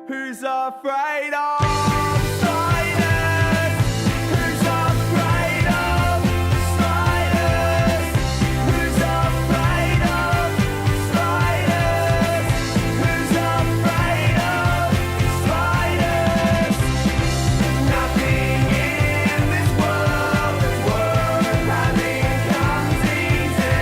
Who's afraid of spiders? Who's afraid of spiders? Who's afraid of spiders? Who's afraid of spiders? Nothing in this world that's worth having comes easy.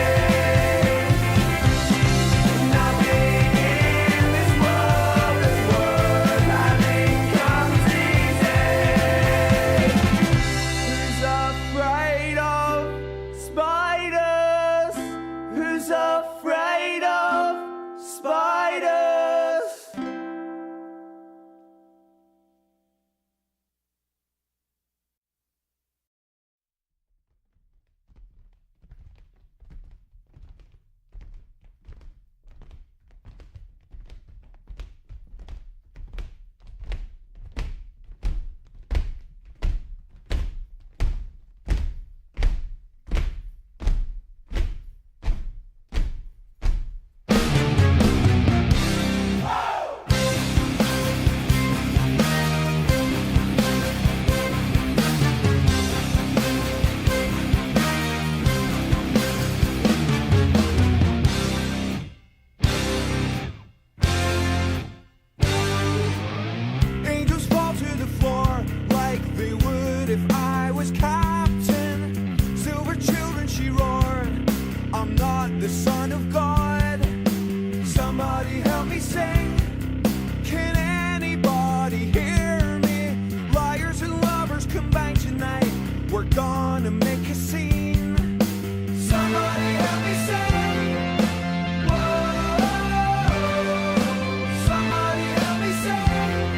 Nothing in this world that's worth having comes easy. Who's afraid of spiders? Who's afraid of spiders? Angels fall to the floor like they would if I was captain. Silver children, she roared, I'm not the son of God. Somebody help me sing. Can anybody hear me? Liars and lovers combine tonight. We're gonna make a scene. Somebody help me sing. Whoa. Somebody help me sing.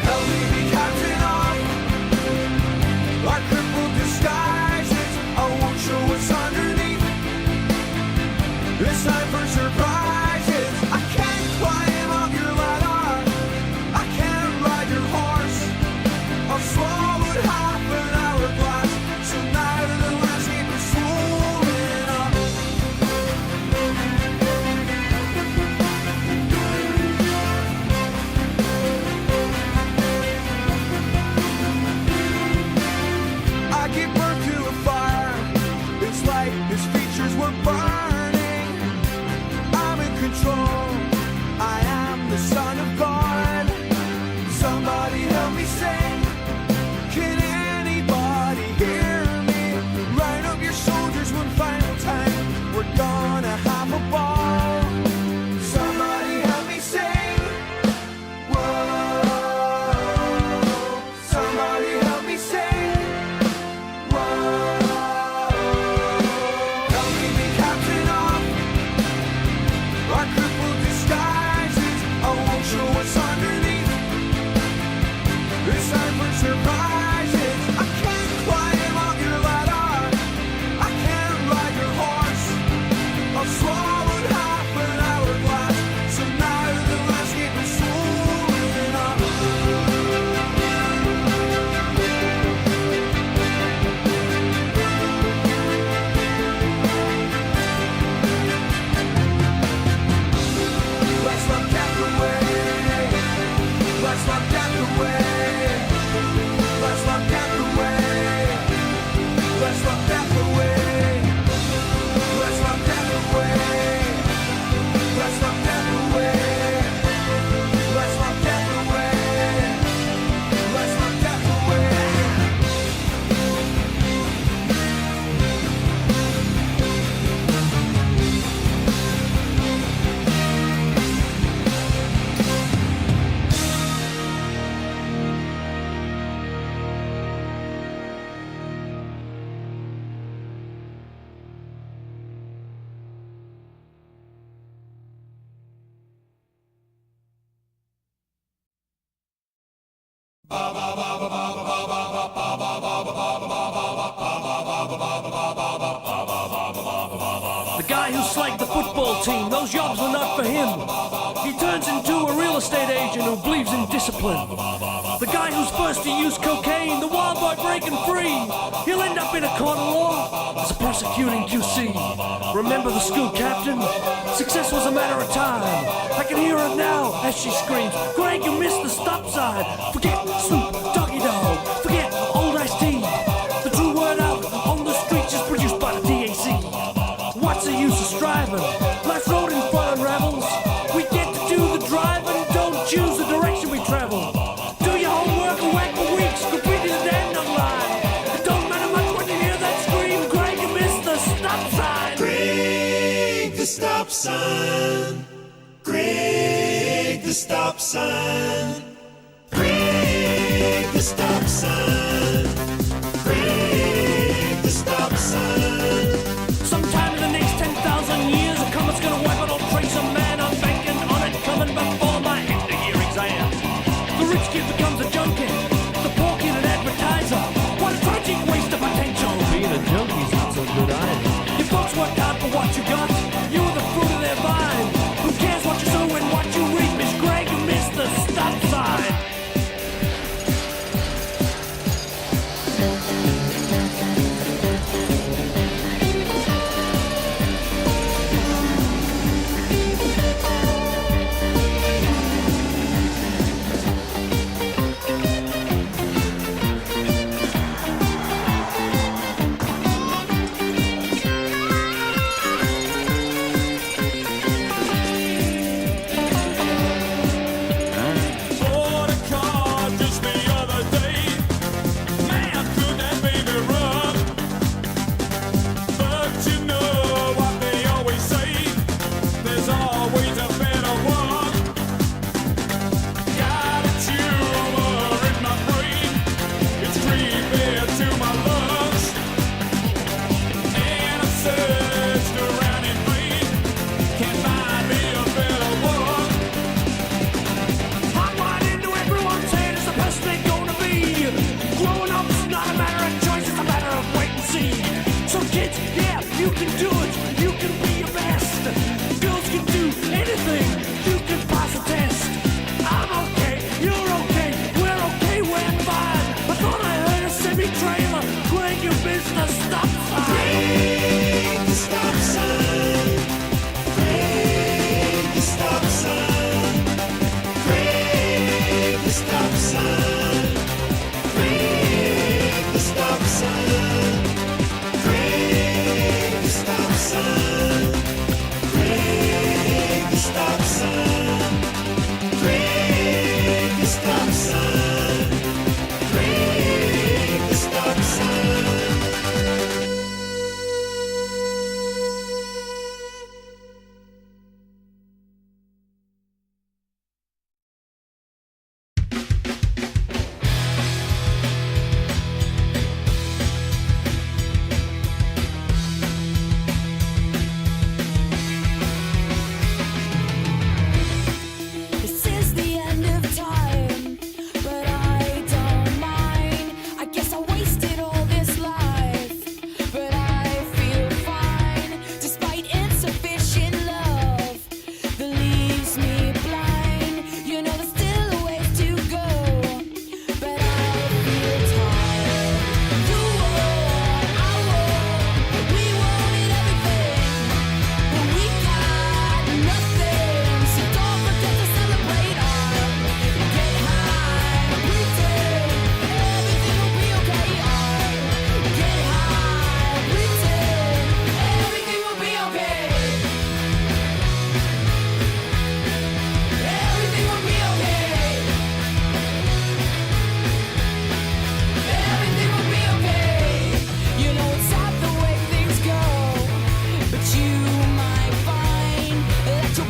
Help me be captain of our crippled disguises. I won't show what's underneath. It's time for surprises. I can't climb up your ladder. I can't ride your horse. I've swallowed half an hourglass, so neither the landscape is swollen up. I give birth to a fire. It's like his features were burning. I'm in control. I am the son of God. Somebody help me sing. Can anybody hear me? Line up your soldiers one final time. We're gonna have a ball. Somebody help me sing. Whoa. Somebody help me sing. Whoa. Help me be captain of our crippled disguises. I won't show what's underneath. It's time for surprises. I can't climb up your ladder. I can't ride your horse. I've swallowed half an hourglass, so now the landscape is swollen up. Let's not get away. Let's not get away. Let's not get away. Let's not get away. Let's not get away. Let's not get away. Let's not get away. Let's not get away. The guy who slagged the football team, those jobs were not for him. He turns into a real estate agent who believes in discipline. The guy who's first to use cocaine, the wild boy breaking free. He'll end up in a court of law as a prosecuting QC. Remember the school captain? Success was a matter of time. can hear her now as she screams, Greg, you missed the stop sign. Forget Snoop Doggy Dog, forget Old Ice-T. The true word out on the streets is produced by the DAC. What's the use of striving? Life's road in fun rebels. We get to do the driving, don't choose the direction we travel. Do your homework and whack for weeks, completing the damn young line. It don't matter much when you hear that scream, Greg, you missed the stop sign. Greg, the stop sign. Greg, the stop sign. Greg, the stop sign. Greg, the stop sign. Sometime in the next 10,000 years, a comet's gonna wipe out all trace of man. I'm banking on it coming before my end-of-year exam. The rich kid becomes a junkie, the poor kid an advertiser. What a tragic waste of potential. Being a junkie's not so good either. Your folks worked hard for what you got. You were the fruit of their vine. Who cares what you sow and what you reap? Miss Greg, you missed the stop sign. Bought a car just the other day. Man, could that baby run? But you know what they always say, there's always a better one. Got a tumor in my brain, it's creeping to my lungs. And I searched around in vain, can't find me a better one. I'm right into everyone's head as the person they're gonna be. Growing up's not a matter of choice, it's a matter of wait and see. So kids, yeah, you can do it, you can be your best. Girls can do anything, you can pass a test. I'm okay, you're okay, we're okay, we're fine. I thought I heard a semi-trailer, Greg, you missed the stop sign. Greg, the stop sign. Greg, the stop sign. Greg, the stop sign. Greg, the stop sign. Greg, the stop sign. Greg, the stop sign. Greg, the stop sign. Greg, the stop sign. This is the end of time, but I don't mind. I guess I wasted all this life, but I feel fine. Despite insufficient love that leaves me blind. You know there's still a ways to go, but I feel tired. You won, I won, we wanted everything, but we got nothing. So don't forget to celebrate on. Get high, pretend everything will be okay. Get high, pretend everything will be okay. Everything will be okay. Everything will be okay. You know it's not the way things go, but you might find that you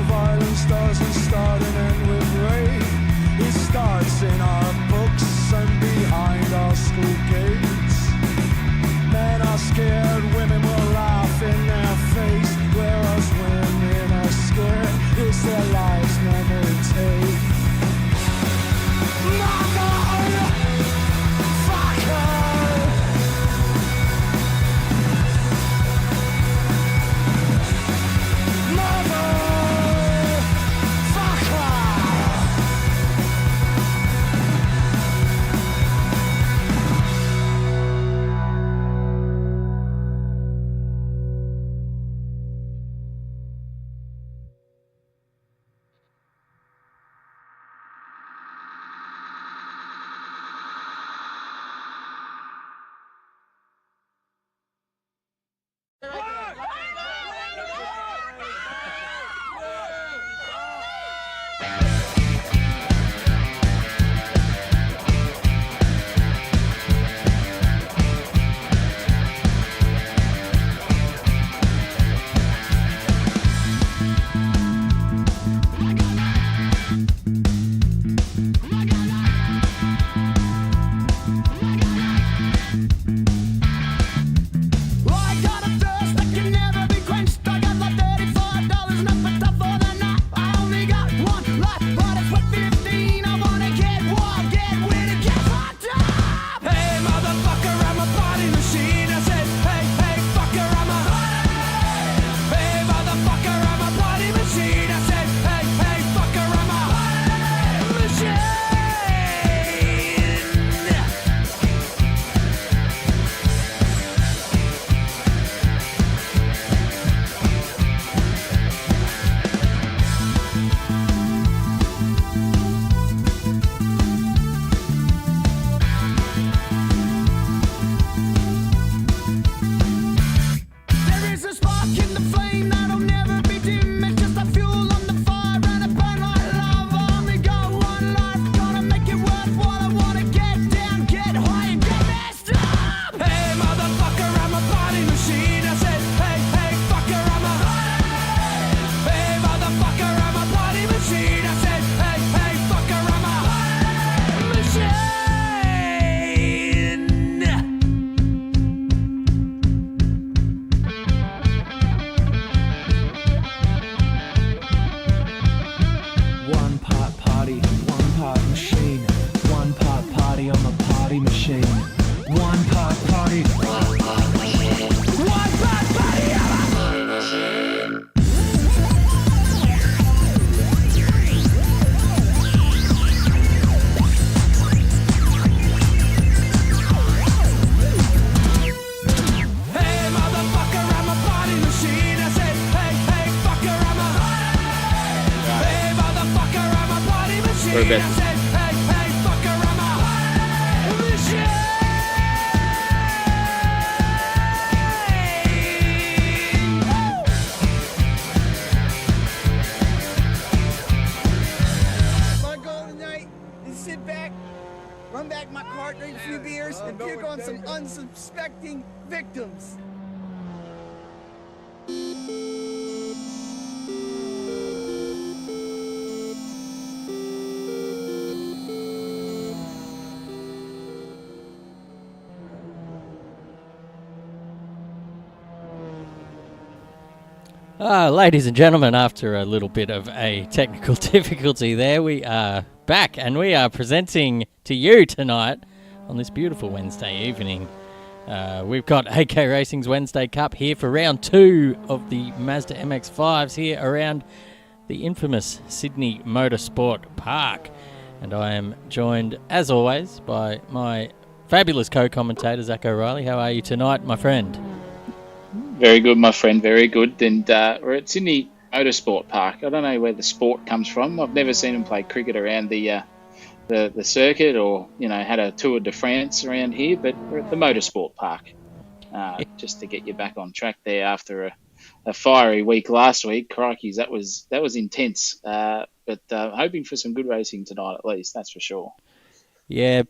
violence doesn't start and end with rape. It starts in our books and behind our school gates. Men are scared, women will laugh in their face, whereas women are scared. It's their lives never take. We're good. My goal tonight is sit back, run back my car, drink a few beers, and puke on some unsuspecting victims. Ladies and gentlemen, after a little bit of a technical difficulty there, we are back and we are presenting to you tonight on this beautiful Wednesday evening. We've got AK Racing's Wednesday Cup here for round 2 of the Mazda MX-5s here around the infamous Sydney Motorsport Park. And I am joined, as always, by my fabulous co-commentator, Zach O'Reilly. How are you tonight, my friend? Very good, my friend, very good. And we're at Sydney Motorsport Park. I don't know where the sport comes from. I've never seen them play cricket around the circuit or, had a Tour de France around here, but we're at the Motorsport Park just to get you back on track there after a fiery week last week. Crikeys, that was intense, but hoping for some good racing tonight at least, that's for sure. Yeah, a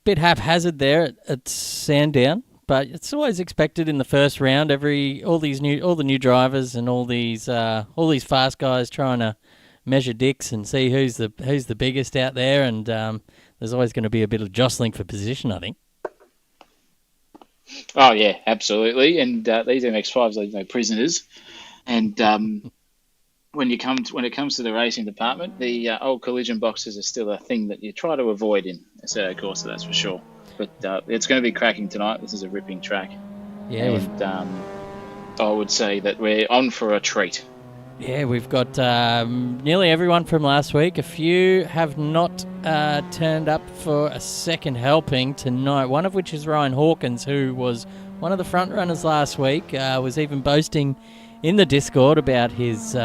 bit haphazard there at Sandown. but it's always expected in the first round. All the new drivers and all these fast guys trying to measure dicks and see who's the biggest out there, and there's always going to be a bit of jostling for position, I think. Oh yeah, absolutely. And these MX-5s leave no prisoners. And when it comes to the racing department, the old collision boxes are still a thing that you try to avoid in a Assetto Corsa, that's for sure. But it's going to be cracking tonight. This is a ripping track. Yeah, and I would say that we're on for a treat. Yeah, we've got nearly everyone from last week. A few have not turned up for a second helping tonight, one of which is Ryan Hawkins, who was one of the front runners last week, was even boasting in the Discord about his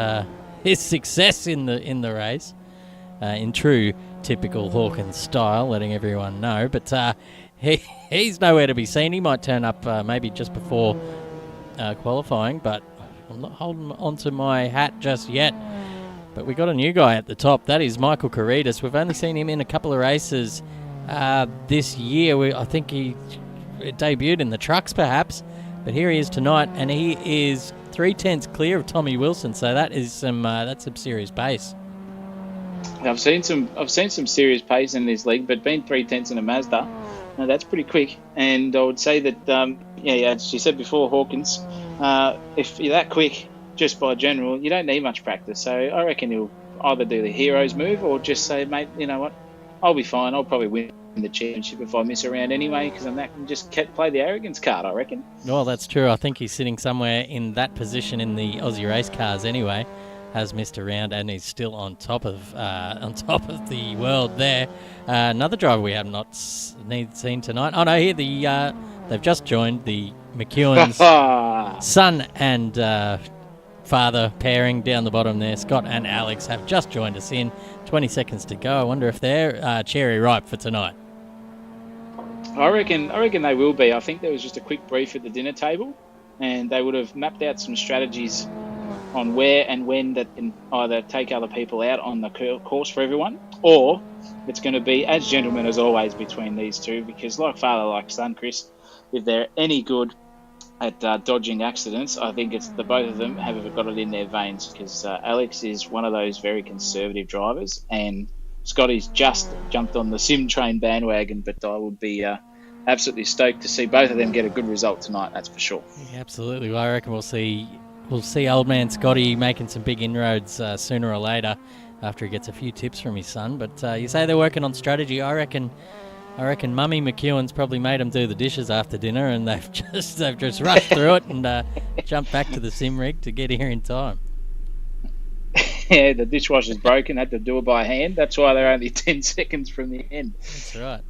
success in the race, in true typical Hawkins style, letting everyone know. But he's nowhere to be seen. He might turn up maybe just before qualifying, but I'm not holding onto my hat just yet. But we got a new guy at the top. That is Michael Caritas. We've only seen him in a couple of races this year. I think he debuted in the trucks, perhaps. But here he is tonight, and he is 3/10 clear of Tommy Wilson. So that is that's some serious pace. I've seen some serious pace in this league, but being 3/10 in a Mazda, that's pretty quick. And I would say that, as you said before, Hawkins, if you're that quick just by general, you don't need much practice. So I reckon he'll either do the hero's move or just say, mate, you know what, I'll be fine. I'll probably win the championship if I miss a round anyway, because I'm that, and just play the arrogance card, I reckon. Well, that's true. I think he's sitting somewhere in that position in the Aussie race cars anyway. Has missed a round and he's still on top of the world there. Another driver we have not seen tonight. Oh no, here they've just joined the McEwen's son and father pairing down the bottom there. Scott and Alex have just joined us in. 20 seconds to go. I wonder if they're cherry ripe for tonight. I reckon they will be. I think there was just a quick brief at the dinner table, and they would have mapped out some strategies on where and when that can either take other people out on the course for everyone, or it's going to be as gentlemen as always between these two, because like father, like son, Chris, if they're any good at dodging accidents, I think it's the both of them have got it in their veins, because Alex is one of those very conservative drivers, and Scotty's just jumped on the sim train bandwagon, but I would be absolutely stoked to see both of them get a good result tonight, that's for sure. Yeah, absolutely. Well, I reckon we'll see old man Scotty making some big inroads sooner or later after he gets a few tips from his son. But you say they're working on strategy. I reckon Mummy McEwen's probably made them do the dishes after dinner, and they've just rushed through it and jumped back to the sim rig to get here in time. Yeah, the dishwasher's broken, had to do it by hand. That's why they're only 10 seconds from the end. That's right.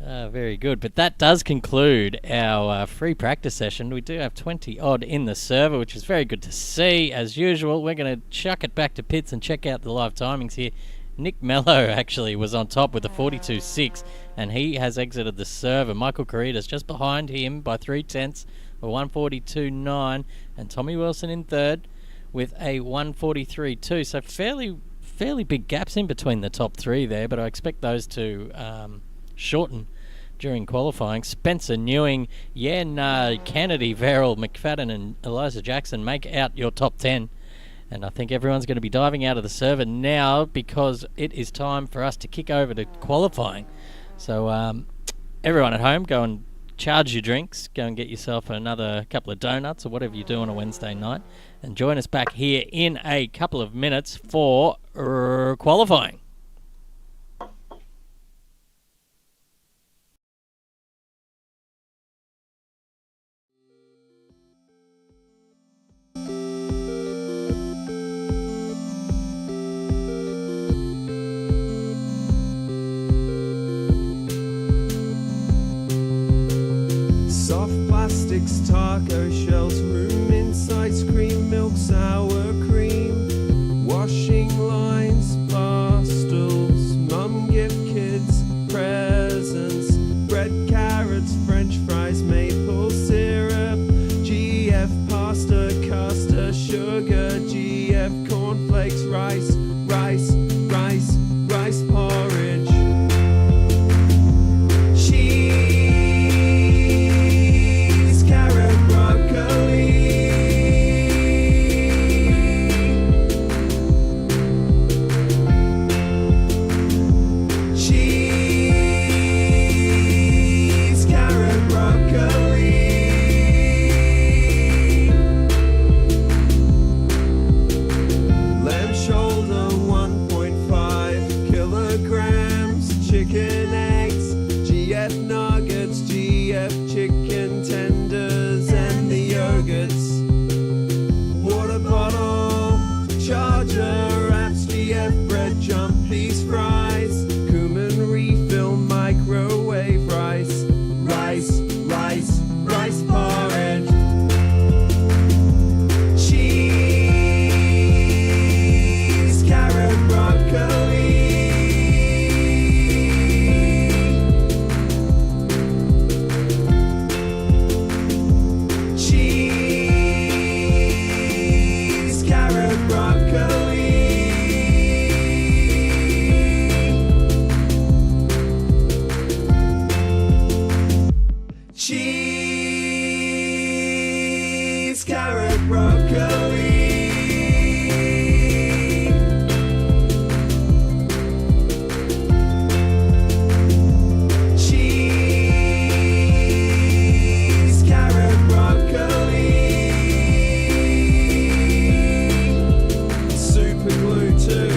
Very good. But that does conclude our free practice session. We do have 20 odd in the server, which is very good to see. As usual, we're going to chuck it back to pits and check out the live timings here. Nick Mello actually was on top with a 42.6, and he has exited the server. Michael Caritas just behind him by 0.3, a 142.9, and Tommy Wilson in third with a 143.2. So fairly big gaps in between the top three there, but I expect those to shorten during qualifying. Spencer Newing, Kennedy, Verrill, McFadden and Eliza Jackson make out your top 10. And I think everyone's going to be diving out of the server now, because it is time for us to kick over to qualifying. So everyone at home, go and charge your drinks, go and get yourself another couple of donuts or whatever you do on a Wednesday night, and join us back here in a couple of minutes for qualifying. Soft plastics, taco shells, room inside, cream, milk, sour cream, washing lines, bar stools, mum gift kids, presents, bread, carrots, french fries, maple syrup, GF pasta, custard, sugar, GF cornflakes, rice porridge, cheese. cheese, carrot, broccoli. Cheese, carrot, broccoli. Super glue too.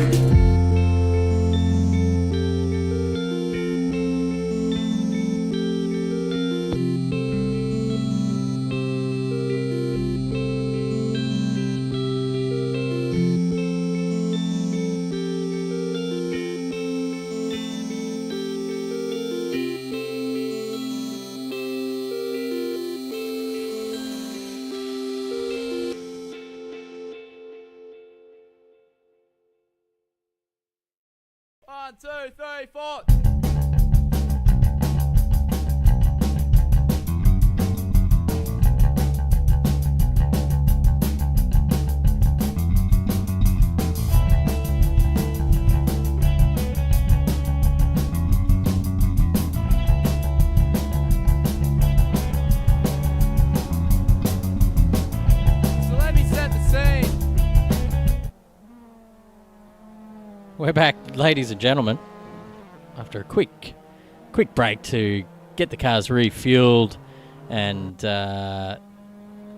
One, two, three, four. So let me set the scene. We're back, ladies and gentlemen, after a quick break to get the cars refueled and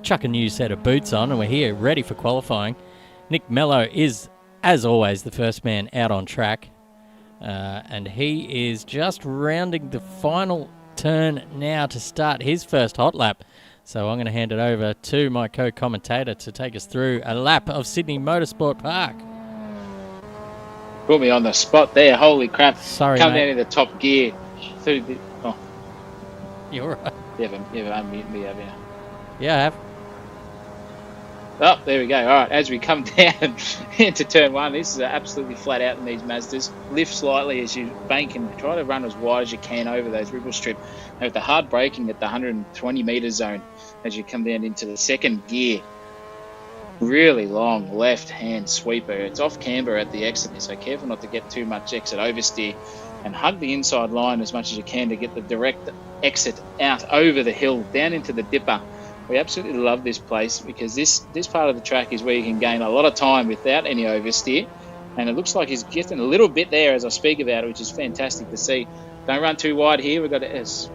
chuck a new set of boots on, and we're here ready for qualifying. Nick Mello is, as always, the first man out on track, and he is just rounding the final turn now to start his first hot lap. So I'm going to hand it over to my co-commentator to take us through a lap of Sydney Motorsport Park. Put me on the spot there. Holy crap. Sorry, Come mate. down in the top gear. Through the, oh, You're right. you haven't unmuted me, have you? Yeah, I have. Oh, there we go. All right, as we come down into turn one, this is absolutely flat out in these Mazdas. Lift slightly as you bank and try to run as wide as you can over those ripple strip. And with the hard braking at the 120 metre zone as you come down into the second gear. Really long left-hand sweeper. It's off camber at the exit, so careful not to get too much exit oversteer, and hug the inside line as much as you can to get the direct exit out over the hill, down into the dipper. We absolutely love this place because this part of the track is where you can gain a lot of time without any oversteer, and it looks like he's getting a little bit there as I speak about it, which is fantastic to see. Don't run too wide here. We've got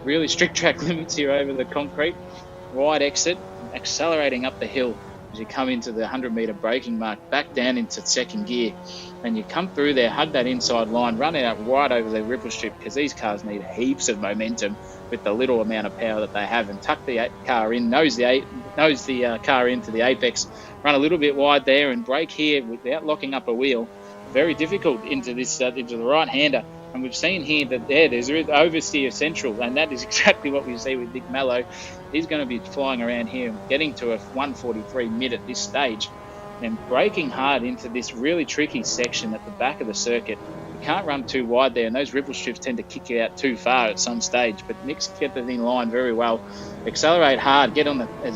really strict track limits here over the concrete. Wide exit, accelerating up the hill as you come into the 100 metre braking mark, back down into second gear, and you come through there, hug that inside line, run out wide over the ripple strip because these cars need heaps of momentum with the little amount of power that they have, and tuck the car in, nose the car into the apex, run a little bit wide there and brake here without locking up a wheel. Very difficult into this into the right-hander. And we've seen here that there's oversteer central, and that is exactly what we see with Nick Mello. He's going to be flying around here, getting to a 1:43 mid at this stage, and braking hard into this really tricky section at the back of the circuit. You can't run too wide there, and those ripple strips tend to kick you out too far at some stage. But Nick's kept it in line very well. Accelerate hard,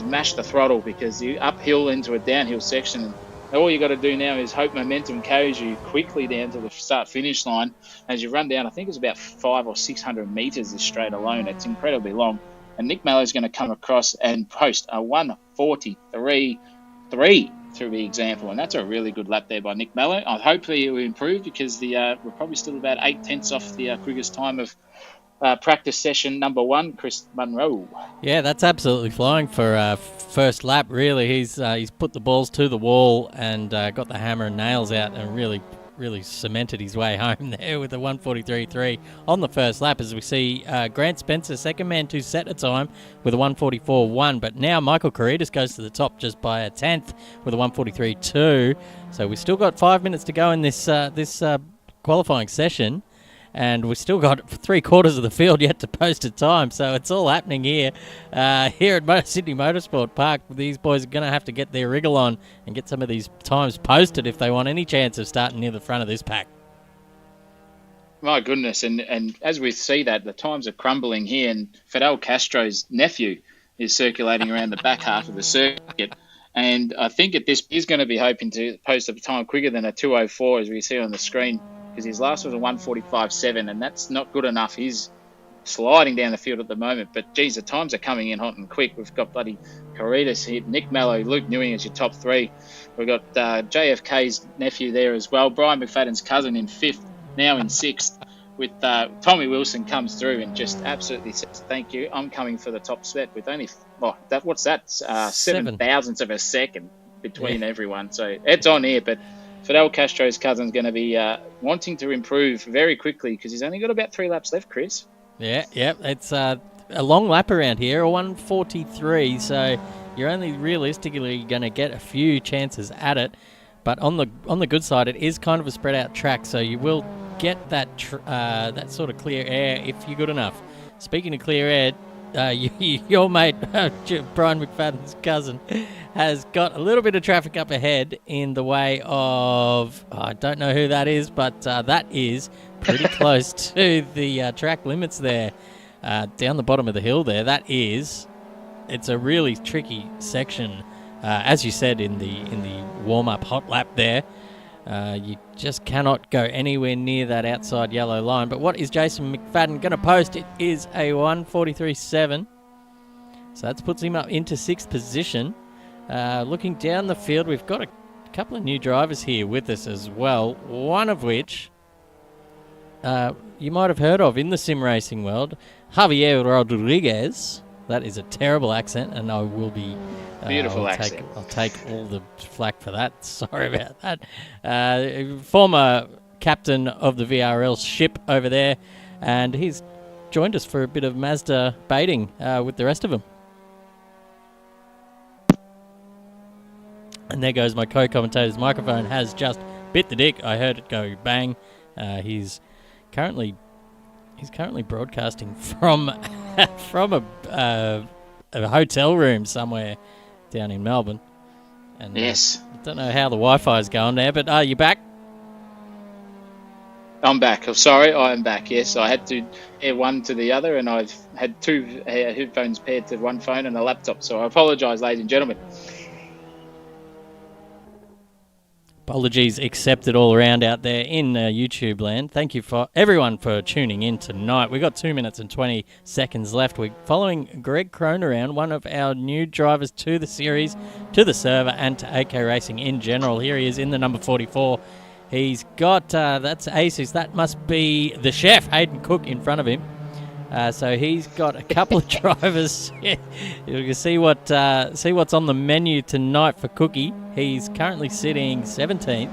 mash the throttle because you uphill into a downhill section. And all you got to do now is hope momentum carries you quickly down to the start-finish line. As you run down, I think it's about 500 or 600 metres this straight alone. It's incredibly long. And Nick Mello's going to come across and post a 1:43.3 through the example. And that's a really good lap there by Nick Mello. Hopefully it will improve because we're probably still about 8/10 off the quickest time of practice session number one, Chris Munro. Yeah, that's absolutely flying for first lap, really. He's put the balls to the wall and got the hammer and nails out and really cemented his way home there with a 1:43.3 on the first lap, as we see Grant Spencer, second man to set a time with a 1:44.1, but now Michael Caritas goes to the top just by a tenth with a 1:43.2. So we've still got 5 minutes to go in this qualifying session. And we've still got 3/4 of the field yet to post a time, so it's all happening here at Sydney Motorsport Park. These boys are going to have to get their wriggle on and get some of these times posted if they want any chance of starting near the front of this pack. My goodness, and as we see that, the times are crumbling here, and Fidel Castro's nephew is circulating around the back half of the circuit. And I think he's going to be hoping to post a time quicker than a 2:04 as we see on the screen, because his last was a 1:45.7, and that's not good enough. He's sliding down the field at the moment. But, geez, the times are coming in hot and quick. We've got bloody Caritas here, Nick Mallow, Luke Newing as your top three. We've got JFK's nephew there as well, Brian McFadden's cousin in fifth, now in sixth, with Tommy Wilson comes through and just absolutely says, thank you, I'm coming for the top spot with only, what's that, 7,000ths of a second between everyone. So it's on here, but Fidel Castro's cousin's going to be wanting to improve very quickly because he's only got about 3 laps left, Chris. Yeah, it's a long lap around here, a 1:43, so you're only realistically going to get a few chances at it. But on the good side, it is kind of a spread out track, so you will get that that sort of clear air if you're good enough. Speaking of clear air, your mate Brian McFadden's cousin has got a little bit of traffic up ahead in the way of, I don't know who that is, but that is pretty close to the track limits there, down the bottom of the hill there. It's a really tricky section, as you said in the warm-up hot lap there. You just cannot go anywhere near that outside yellow line. But what is Jason McFadden going to post? It is a 1:43.7. So that puts him up into 6th position. Looking down the field, we've got a couple of new drivers here with us as well. One of which you might have heard of in the sim racing world, Javier Rodriguez. That is a terrible accent, and I will be... Beautiful accent. I'll take all the flack for that. Sorry about that. Former captain of the VRL ship over there, and he's joined us for a bit of Mazda baiting with the rest of them. And there goes my co-commentator's microphone. Has just bit the dick. I heard it go bang. He's currently broadcasting from a hotel room somewhere down in Melbourne. And yes. I don't know how the Wi-Fi is going there, but are you back? I'm back. I'm sorry, I am back. Yes, I had to pair one to the other, and I've had 2 headphones paired to one phone and a laptop. So I apologise, ladies and gentlemen. Apologies accepted all around out there in YouTube land. Thank you for everyone for tuning in tonight. We've got 2 minutes and 20 seconds left. We're following Greg Crone around, one of our new drivers to the series, to the server, and to AK Racing in general. Here he is in the number 44. He's got, that's Asus. That must be the chef, Hayden Cook, in front of him. So he's got a couple of drivers. You can see what's on the menu tonight for Cookie. He's currently sitting 17th.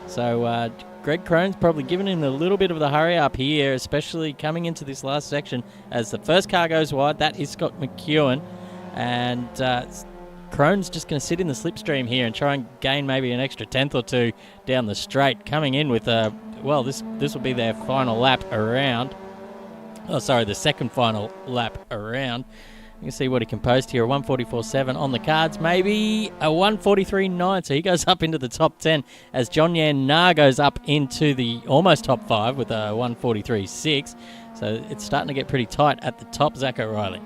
So Greg Crone's probably giving him a little bit of the hurry up here, especially coming into this last section. As the first car goes wide, that is Scott McEwen. And Crone's just going to sit in the slipstream here and try and gain maybe an extra 10th or 2 down the straight. Coming in with, this will be their final lap around. Oh, sorry, the second final lap around. You can see what he can post here. A 1:44.7 on the cards. Maybe a 1:43.9. So he goes up into the top 10 as John Yan Na goes up into the almost top 5 with a 1:43.6. So it's starting to get pretty tight at the top, Zach O'Reilly.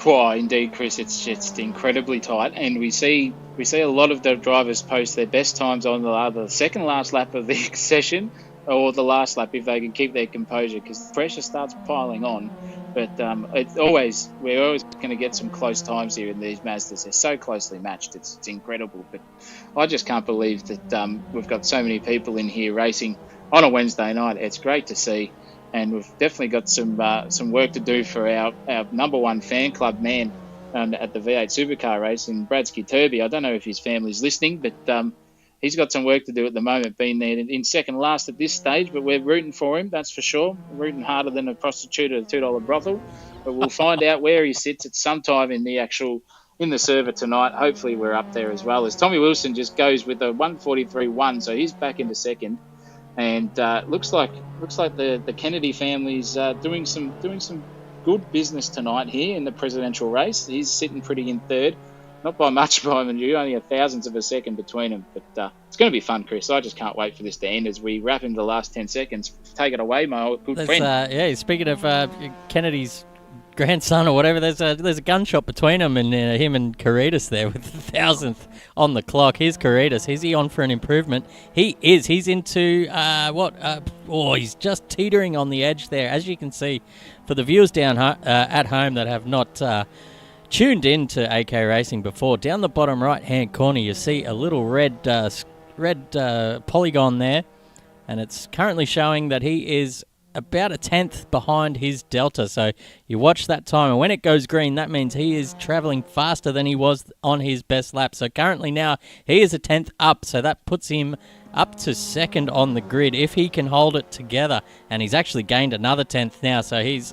Well, indeed, Chris, it's incredibly tight, and we see a lot of the drivers post their best times on the second last lap of the session, or the last lap if they can keep their composure, because the pressure starts piling on. But we're always going to get some close times here in these Mazdas. They're so closely matched. It's incredible. But I just can't believe that we've got so many people in here racing on a Wednesday night. It's great to see. And we've definitely got some work to do for our number one fan club man at the V8 Supercar race in Bradsky Turby. I don't know if his family's listening, but he's got some work to do at the moment, being there in second last at this stage, but we're rooting for him, that's for sure. We're rooting harder than a prostitute at a $2 brothel. But we'll find out where he sits at some time in the server tonight. Hopefully we're up there as well, as Tommy Wilson just goes with a 1:43.1, so he's back into second. And looks like the Kennedy family's doing some good business tonight here in the presidential race. He's sitting pretty in third. Not by much, mind you, only a thousandth of a second between them. But it's going to be fun, Chris. I just can't wait for this to end as we wrap into the last 10 seconds. Take it away, my good friend. Speaking of Kennedy's grandson or whatever. There's a gunshot between them and him and Caritas there with the 1,000th on the clock. Here's Caritas. Is he on for an improvement? He is. He's into he's just teetering on the edge there, as you can see. For the viewers down at home that have not tuned in to AK Racing before, down the bottom right-hand corner you see a little red polygon there, and it's currently showing that he is about a 10th behind his delta. So you watch that time, and when it goes green, that means he is travelling faster than he was on his best lap. So currently now he is a 10th up, so that puts him up to second on the grid if he can hold it together. And he's actually gained another 10th now, so he's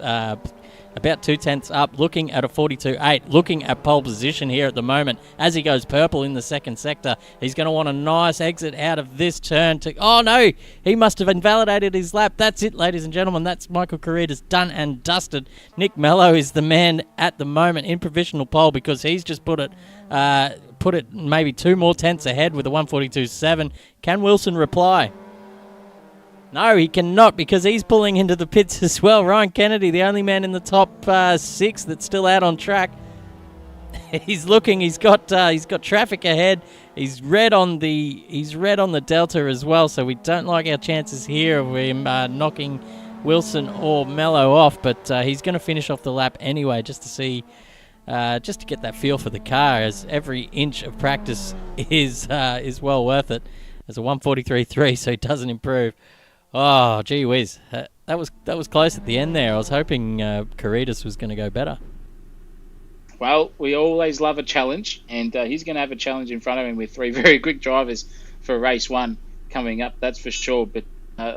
about 2/10 up, looking at a 42.8, looking at pole position here at the moment as he goes purple in the second sector. He's going to want a nice exit out of this turn to... Oh, no! He must have invalidated his lap. That's it, ladies and gentlemen. That's Michael Caritas done and dusted. Nick Mello is the man at the moment in provisional pole because he's just put it maybe 2 more tenths ahead with a 142.7. Can Wilson reply? No, he cannot, because he's pulling into the pits as well. Ryan Kennedy, the only man in the top 6 that's still out on track. He's looking. He's got traffic ahead. He's red on the delta as well. So we don't like our chances here of him knocking Wilson or Mello off. But he's going to finish off the lap anyway, just to see, just to get that feel for the car. As every inch of practice is well worth it. There's a 143.3, so he doesn't improve. Oh, gee whiz. That was close at the end there. I was hoping Caritas was going to go better. Well, we always love a challenge, and he's going to have a challenge in front of him with 3 very quick drivers for race 1 coming up, that's for sure. But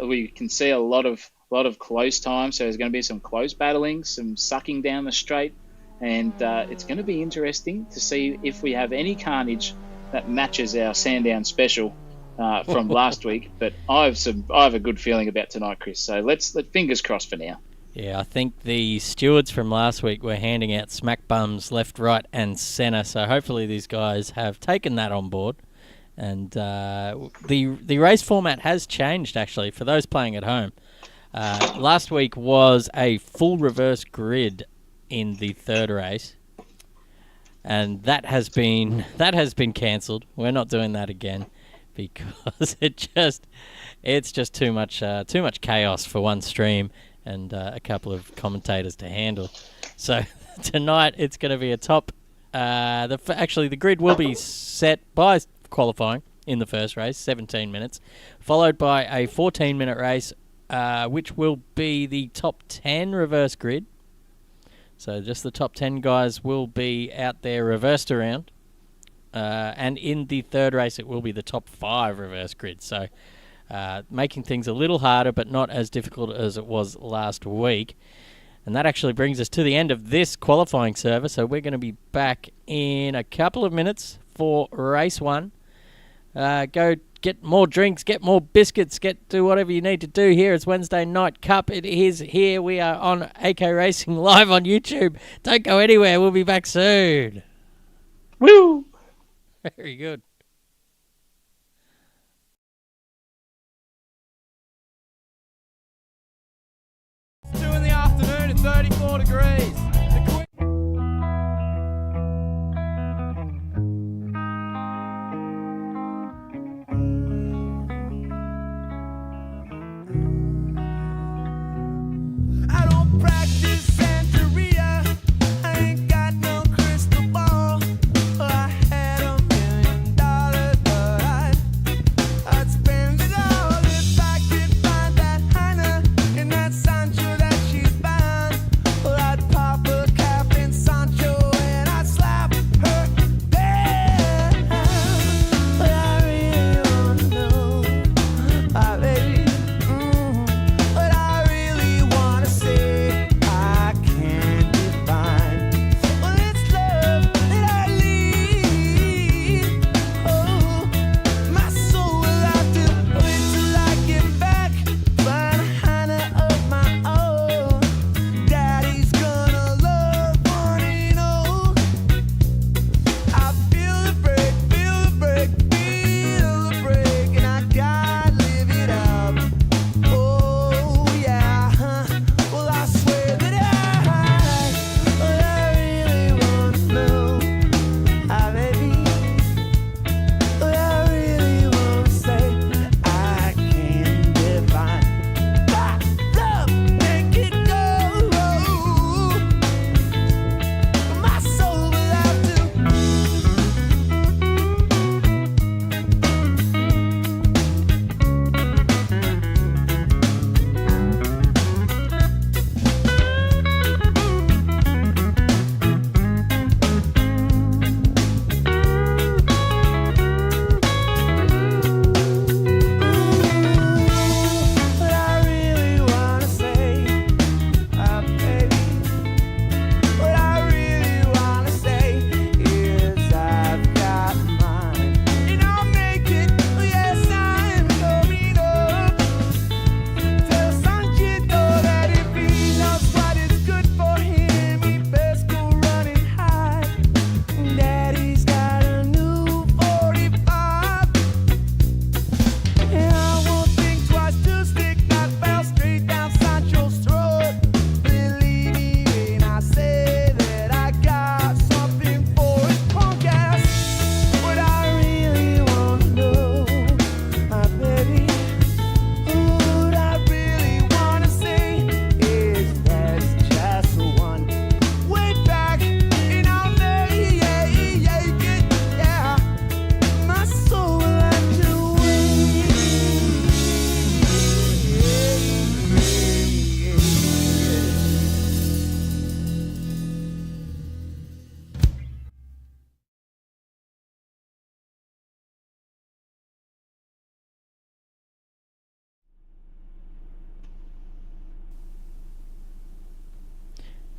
we can see a lot of close time, so there's going to be some close battling, some sucking down the straight, and it's going to be interesting to see if we have any carnage that matches our Sandown special from last week. But I have a good feeling about tonight, Chris. So let's fingers crossed for now. Yeah, I think the stewards from last week were handing out smack bums left, right, and centre. So hopefully these guys have taken that on board. And the race format has changed actually for those playing at home. Last week was a full reverse grid in the third race, and that has been cancelled. We're not doing that again, because it's just too much chaos for one stream and a couple of commentators to handle. So tonight it's going to be a top. The grid will be set by qualifying in the first race, 17 minutes, followed by a 14-minute race, which will be the top 10 reverse grid. So just the top 10 guys will be out there reversed around. And in the third race, it will be the top 5 reverse grid. So making things a little harder, but not as difficult as it was last week. And that actually brings us to the end of this qualifying service. So we're going to be back in a couple of minutes for race 1. Go get more drinks, get more biscuits, do whatever you need to do here. It's Wednesday Night Cup. It is here. We are on AK Racing live on YouTube. Don't go anywhere. We'll be back soon. Woo! Very good. 2 in the afternoon at 34 degrees. I don't practice Santeria. I ain't got no crystal ball. I had $1 million, but I'd spend it all if I could find that Heiner in that Sancho that she's bound. Well, I'd pop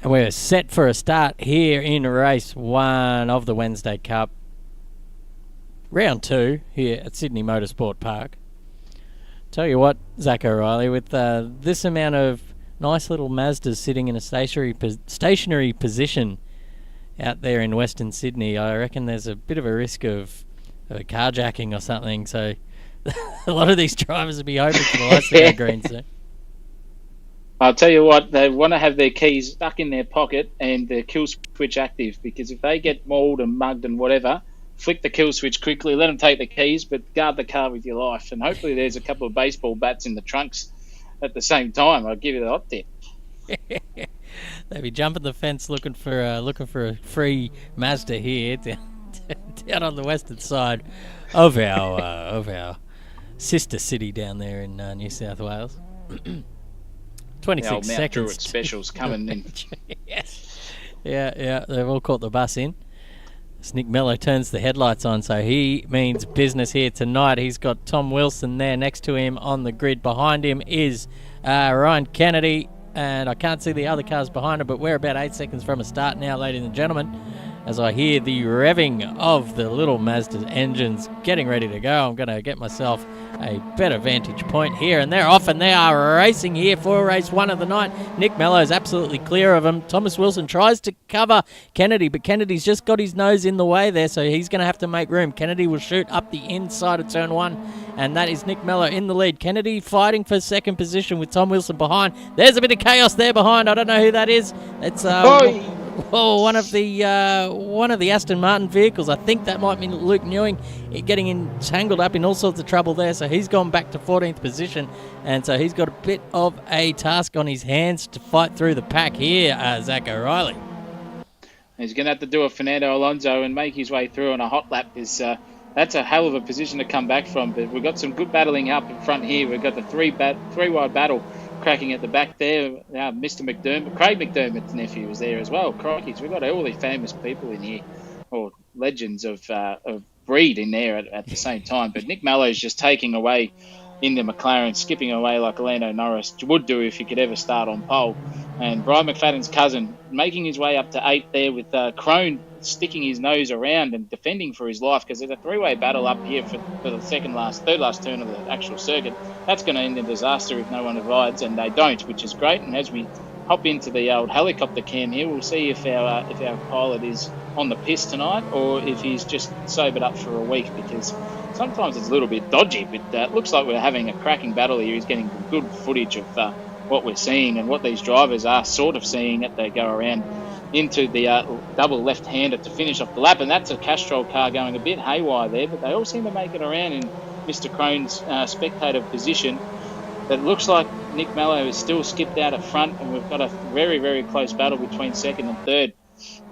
And we're set for a start here in race 1 of the Wednesday Cup. Round 2 here at Sydney Motorsport Park. Tell you what, Zach O'Reilly, with this amount of nice little Mazdas sitting in a stationary position out there in Western Sydney, I reckon there's a bit of a risk of a carjacking or something. So a lot of these drivers will be hoping for the lights to go green soon. I'll tell you what, they want to have their keys stuck in their pocket and their kill switch active, because if they get mauled and mugged and whatever, flick the kill switch quickly, let them take the keys, but guard the car with your life. And hopefully there's a couple of baseball bats in the trunks at the same time. I'll give you the hot tip. They'll be jumping the fence looking for a free Mazda here down on the western side of our sister city down there in New South Wales. 26 Mount seconds. Druitt specials coming in. Yes. Yeah, they've all caught the bus in. As Nick Mello turns the headlights on, so he means business here tonight. He's got Tom Wilson there next to him on the grid. Behind him is Ryan Kennedy, and I can't see the other cars behind him, but we're about 8 seconds from a start now, ladies and gentlemen, as I hear the revving of the little Mazda engines getting ready to go. I'm going to get myself a better vantage point here, and they're off, and they are racing here for race 1 of the night. Nick Mello's absolutely clear of him. Thomas Wilson tries to cover Kennedy, but Kennedy's just got his nose in the way there, so he's going to have to make room. Kennedy will shoot up the inside of turn 1, and that is Nick Mello in the lead. Kennedy fighting for second position with Tom Wilson behind. There's a bit of chaos there behind. I don't know who that is. It's one of the Aston Martin vehicles. I think that might be Luke Newing getting entangled up in all sorts of trouble there. So he's gone back to 14th position, and so he's got a bit of a task on his hands to fight through the pack here, Zach O'Reilly. He's going to have to do a Fernando Alonso and make his way through on a hot lap. That's a hell of a position to come back from. But we've got some good battling up in front here. We've got the three-wide battle cracking at the back there. Mr. McDermott, Craig McDermott's nephew is there as well. Crikey, we've got all these famous people in here, or legends of breed in there at the same time. But Nick Mello's just taking away in the McLaren, skipping away like Lando Norris would do if he could ever start on pole. And Brian McFadden's cousin making his way up to 8 there, with Crone sticking his nose around and defending for his life, because there's a three-way battle up here for the third last turn of the actual circuit. That's going to end in disaster if no one abides, and they don't, which is great. And as we hop into the old helicopter cam here, we'll see if our pilot is on the piss tonight, or if he's just sobered up for a week, because sometimes it's a little bit dodgy, but it looks like we're having a cracking battle here. He's getting good footage of what we're seeing and what these drivers are sort of seeing as they go around into the double left-hander to finish off the lap. And that's a Castrol car going a bit haywire there, but they all seem to make it around in Mr. Crone's spectator position. It looks like Nick Mello is still skipped out at front, and we've got a very, very close battle between second and third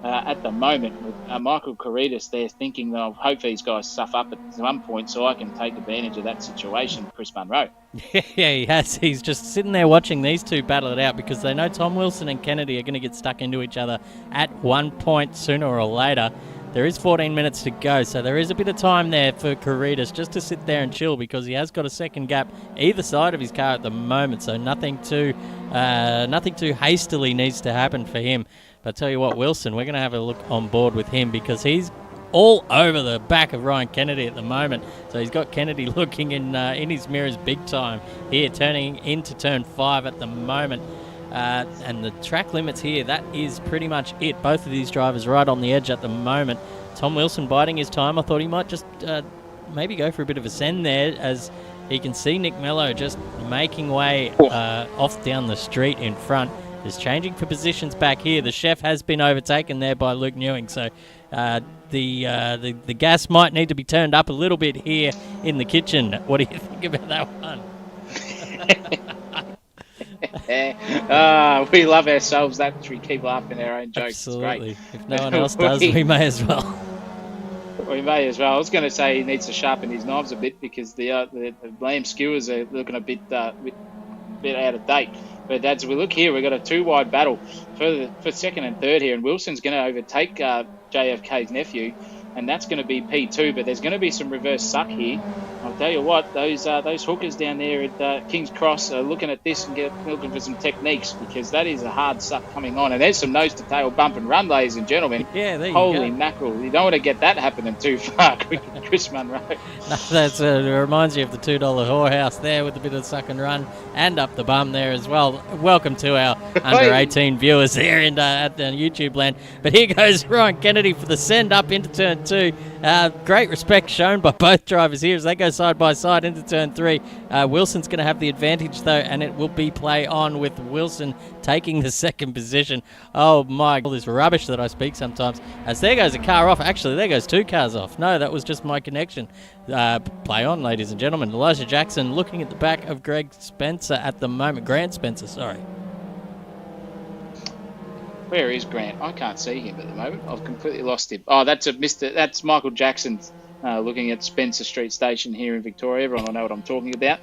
at the moment, with Michael Caritas there thinking that I'll hope these guys stuff up at some point so I can take advantage of that situation, Chris Munro. Yeah, he has. He's just sitting there watching these two battle it out, because they know Tom Wilson and Kennedy are going to get stuck into each other at one point sooner or later. There is 14 minutes to go, so there is a bit of time there for Caritas just to sit there and chill, because he has got a second gap either side of his car at the moment, so nothing too hastily needs to happen for him. But I tell you what, Wilson, we're going to have a look on board with him, because he's all over the back of Ryan Kennedy at the moment. So he's got Kennedy looking in his mirrors big time here, turning into turn 5 at the moment. And the track limits here, that is pretty much it. Both of these drivers right on the edge at the moment. Tom Wilson biding his time. I thought he might just maybe go for a bit of a send there, as he can see Nick Mello just making way off down the street in front. Is changing for positions back here. The chef has been overtaken there by Luke Newing, so the gas might need to be turned up a little bit here in the kitchen. What do you think about that one? We love ourselves that much. We keep laughing at our own jokes. Absolutely. It's great. If no one else does, we may as well. We may as well. I was going to say he needs to sharpen his knives a bit, because the lamb skewers are looking a bit out of date. But as we look here, we've got a two-wide battle for second and third here, and Wilson's going to overtake JFK's nephew, and that's going to be P2, but there's going to be some reverse suck here I'll tell you what, those hookers down there at King's Cross are looking at this and looking for some techniques, because that is a hard suck coming on. And there's some nose to tail bump and run, ladies and gentlemen. Yeah, there you Holy go. mackerel! You don't want to get that happening too far, Chris Munro. No, that's it reminds you of the $2 whorehouse there with a bit of suck and run and up the bum there as well. Welcome to our under 18 viewers there at the YouTube land. But here goes Ryan Kennedy for the send up into turn 2. Great respect shown by both drivers here as they go side by side into turn 3. Wilson's going to have the advantage though, and it will be play on with Wilson taking the second position. Oh my, all this rubbish that I speak sometimes. As there goes a car off. Actually, there goes 2 cars off. No, that was just my connection. Play on, ladies and gentlemen. Elijah Jackson looking at the back of Greg Spencer at the moment. Grant Spencer, sorry. Where is Grant? I can't see him at the moment. I've completely lost him. Oh, that's Michael Jackson looking at Spencer Street Station here in Victoria. Everyone will know what I'm talking about.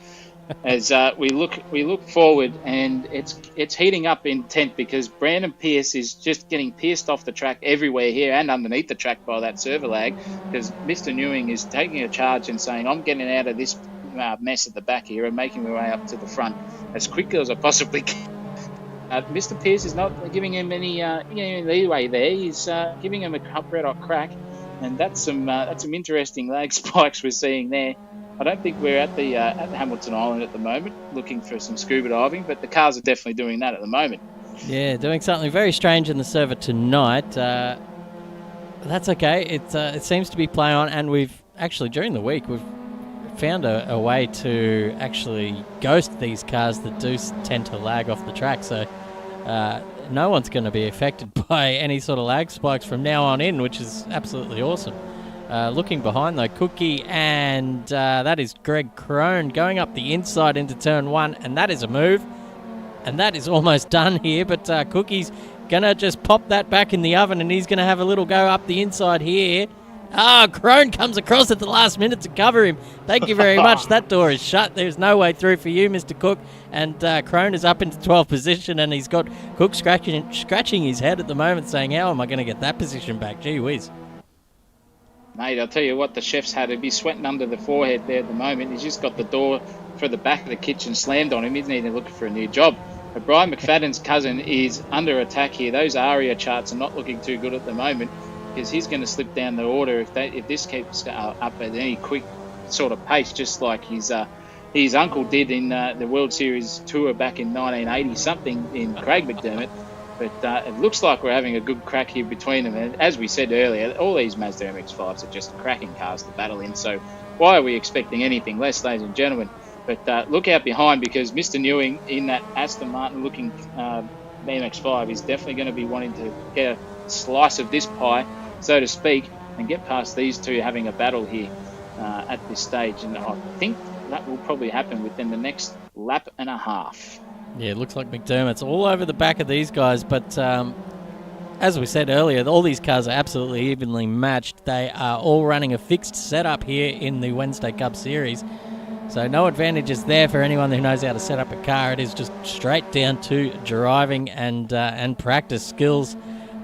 As we look forward, and it's heating up in 10th, because Brandon Pierce is just getting pierced off the track everywhere here and underneath the track by that server lag, because Mr. Newing is taking a charge and saying, I'm getting out of this mess at the back here and making my way up to the front as quickly as I possibly can. Mr. Pierce is not giving him any leeway there. He's giving him a red hot crack, and that's some interesting lag spikes we're seeing there. I don't think we're at the Hamilton Island at the moment looking for some scuba diving, but the cars are definitely doing that at the moment. Yeah, doing something very strange in the server tonight. That's okay. It seems to be play on, and we've actually during the week we've found a way to actually ghost these cars that do tend to lag off the track. So no one's going to be affected by any sort of lag spikes from now on in, which is absolutely awesome. Looking behind though, Cookie and that is Greg Crone going up the inside into turn 1, and that is a move, and that is almost done here, but Cookie's gonna just pop that back in the oven, and he's gonna have a little go up the inside here. Crone comes across at the last minute to cover him. Thank you very much. That door is shut. There's no way through for you, Mr. Cook. And Crone is up into 12th position, and he's got Cook scratching his head at the moment, saying, how am I going to get that position back? Gee whiz. Mate, I'll tell you what, the chef's had to be sweating under the forehead there at the moment. He's just got the door for the back of the kitchen slammed on him. He's even looking for a new job. But Brian McFadden's cousin is under attack here. Those ARIA charts are not looking too good at the moment, because he's going to slip down the order if this keeps up at any quick sort of pace, just like his uncle did in the World Series tour back in 1980-something in Craig McDermott. But it looks like we're having a good crack here between them. And as we said earlier, all these Mazda MX-5s are just cracking cars to battle in. So why are we expecting anything less, ladies and gentlemen? But look out behind, because Mr. Newing in that Aston Martin-looking MX-5 is definitely going to be wanting to get a slice of this pie, so to speak, and get past these two having a battle here at this stage. And I think that will probably happen within the next lap and a half. Yeah, it looks like McDermott's all over the back of these guys, but as we said earlier, all these cars are absolutely evenly matched. They are all running a fixed setup here in the Wednesday Cup Series, so no advantages there for anyone who knows how to set up a car. It is just straight down to driving and practice skills.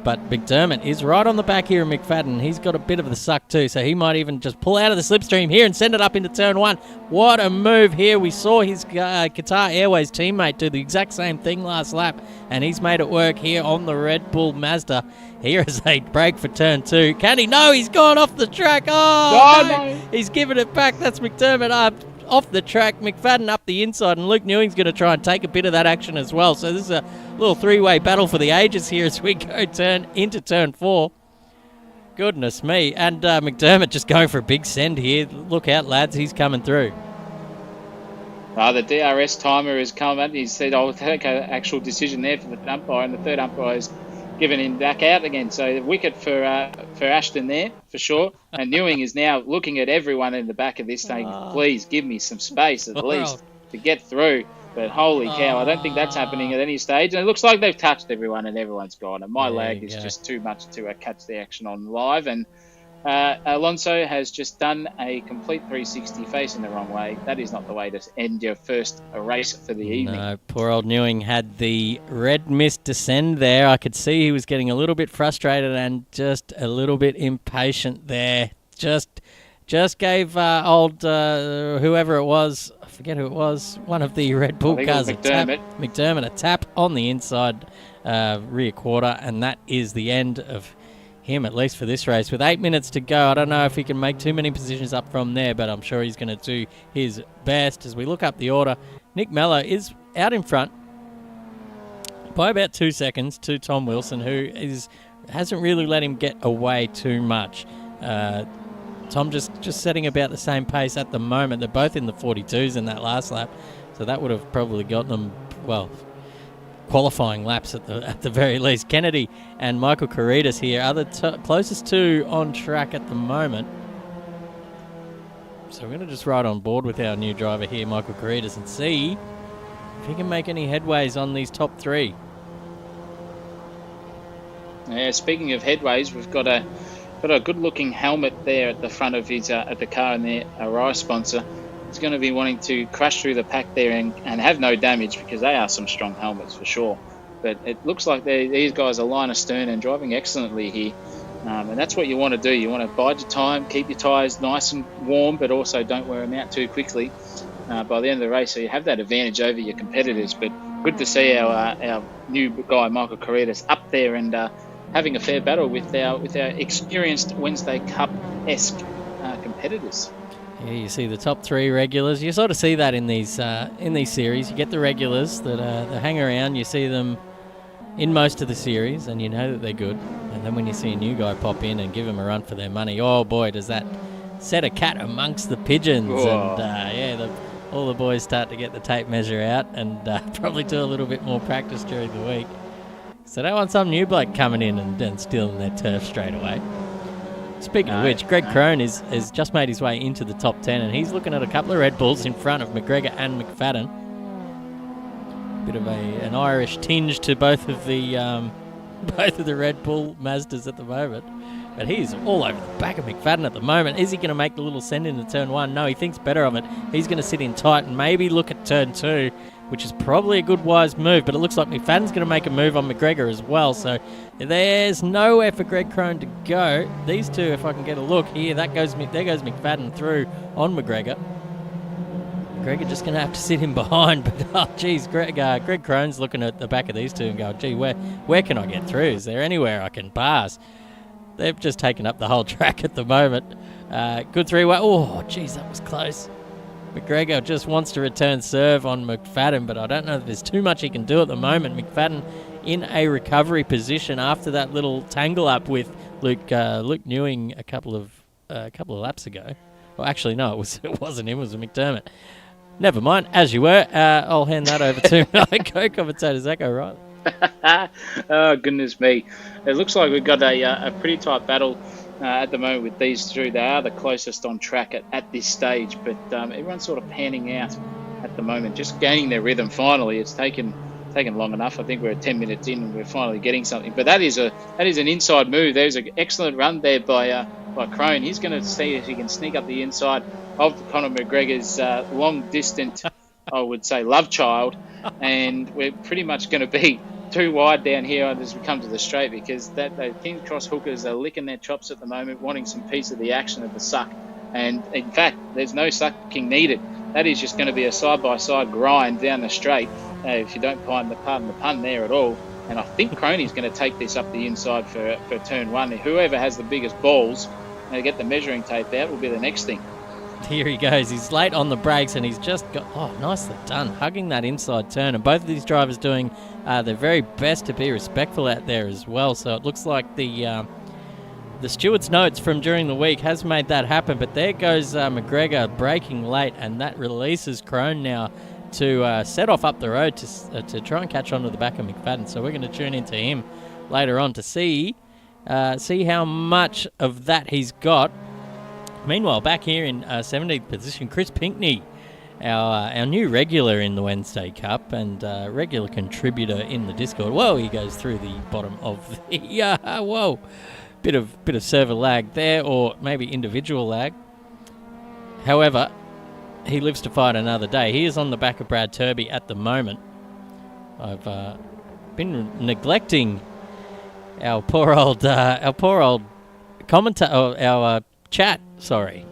But McDermott is right on the back here of McFadden. He's got a bit of the suck too, so he might even just pull out of the slipstream here and send it up into turn 1. What a move here. We saw his Qatar Airways teammate do the exact same thing last lap, and he's made it work here on the Red Bull Mazda. Here is a break for turn 2. Can he? No, he's gone off the track. Oh, no. He's given it back. That's McDermott off the track. McFadden up the inside, and Luke Newing's going to try and take a bit of that action as well. So this is a little three-way battle for the ages here as we go into turn 4. Goodness me. And McDermott just going for a big send here. Look out, lads. He's coming through. The DRS timer has come up. He said, I'll take an actual decision there for the umpire, and the third umpire is giving him back out again. So the wicket for Ashton there, for sure. And Newing is now looking at everyone in the back of this saying, please give me some space at least to get through. But holy cow, I don't think that's happening at any stage. And it looks like they've touched everyone and everyone's gone. And my lag is just too much to catch the action on live. And Alonso has just done a complete 360 facing the wrong way. That is not the way to end your first race for the evening. No, poor old Newing had the red mist descend there. I could see he was getting a little bit frustrated and just a little bit impatient there. Just just gave old whoever it was, I forget who it was, one of the Red Bull I think it was cars, McDermott, a tap on the inside rear quarter, and that is the end of him, at least for this race. With 8 minutes to go, I don't know if he can make too many positions up from there, but I'm sure he's going to do his best. As we look up the order, Nick Mello is out in front by about 2 seconds to Tom Wilson, who hasn't really let him get away too much. Tom just setting about the same pace at the moment. They're both in the 42s in that last lap, so that would have probably got them, well, qualifying laps at the very least. Kennedy and Michael Caritas here are the closest two on track at the moment. So we're going to just ride on board with our new driver here, Michael Caritas, and see if he can make any headways on these top three. Yeah, speaking of headways, we've got a good-looking helmet there at the front of his at the car, and their Arai sponsor. He's going to be wanting to crash through the pack there and have no damage, because they are some strong helmets for sure. But it looks like these guys are line astern and driving excellently here. And that's what you want to do. You want to bide your time, keep your tyres nice and warm, but also don't wear them out too quickly by the end of the race, so you have that advantage over your competitors. But good to see our new guy, Michael Caritas, up there and having a fair battle with our experienced Wednesday Cup-esque competitors. Yeah, you see the top three regulars. You sort of see that in these series. You get the regulars that hang around. You see them in most of the series, and you know that they're good. And then when you see a new guy pop in and give them a run for their money, oh boy, does that set a cat amongst the pigeons. Whoa. And all the boys start to get the tape measure out and probably do a little bit more practice during the week. So they want some new bloke coming in and stealing their turf straight away. Speaking of which, Greg Crone has just made his way into the top 10, and he's looking at a couple of Red Bulls in front of McGregor and McFadden. Bit of an Irish tinge to both of the Red Bull Mazdas at the moment. But he's all over the back of McFadden at the moment. Is he going to make the little send into turn one? No, he thinks better of it. He's going to sit in tight and maybe look at turn two, which is probably a good, wise move. But it looks like McFadden's going to make a move on McGregor as well. So there's nowhere for Greg Crone to go. These two, if I can get a look here, there goes McFadden through on McGregor. McGregor just going to have to sit in behind. But, oh, geez, Greg Crone's looking at the back of these two and going, gee, where can I get through? Is there anywhere I can pass? They've just taken up the whole track at the moment. Good three-way. Oh, geez, that was close. McGregor just wants to return serve on McFadden, but I don't know if there's too much he can do at the moment. McFadden in a recovery position after that little tangle up with Luke Newing a couple of laps ago. Well, actually, no, it wasn't him. It was McDermott. Never mind. As you were, I'll hand that over to my co-commentator, Zach O'Reilly. Oh, goodness me. It looks like we've got a pretty tight battle at the moment with these two. They are the closest on track at this stage, but everyone's sort of panning out at the moment, just gaining their rhythm finally. It's taken long enough. I think we're 10 minutes in and we're finally getting something. But that is an inside move. There's an excellent run there by Crone. He's going to see if he can sneak up the inside of Conor McGregor's long-distant, I would say, love child. And we're pretty much going to be too wide down here as we come to the straight, because the King's Cross hookers are licking their chops at the moment, wanting some piece of the action of the suck. And in fact, there's no sucking needed. That is just going to be a side-by-side grind down the straight, if you don't pardon the pun there at all. And I think Croney's going to take this up the inside for turn one. Whoever has the biggest balls and get the measuring tape out will be the next thing. Here he goes. He's late on the brakes and he's just got, nicely done, hugging that inside turn. And both of these drivers doing their very best to be respectful out there as well. So it looks like the steward's notes from during the week has made that happen. But there goes McGregor braking late, and that releases Crone now to set off up the road to try and catch onto the back of McFadden. So we're going to tune into him later on to see how much of that he's got. Meanwhile, back here in 17th position, Chris Pinkney, our new regular in the Wednesday Cup and regular contributor in the Discord. Whoa, he goes through the bottom of the... whoa. Bit of server lag there, or maybe individual lag. However, he lives to fight another day. He is on the back of Brad Turby at the moment. I've been neglecting our poor old commentator, our chat. Sorry,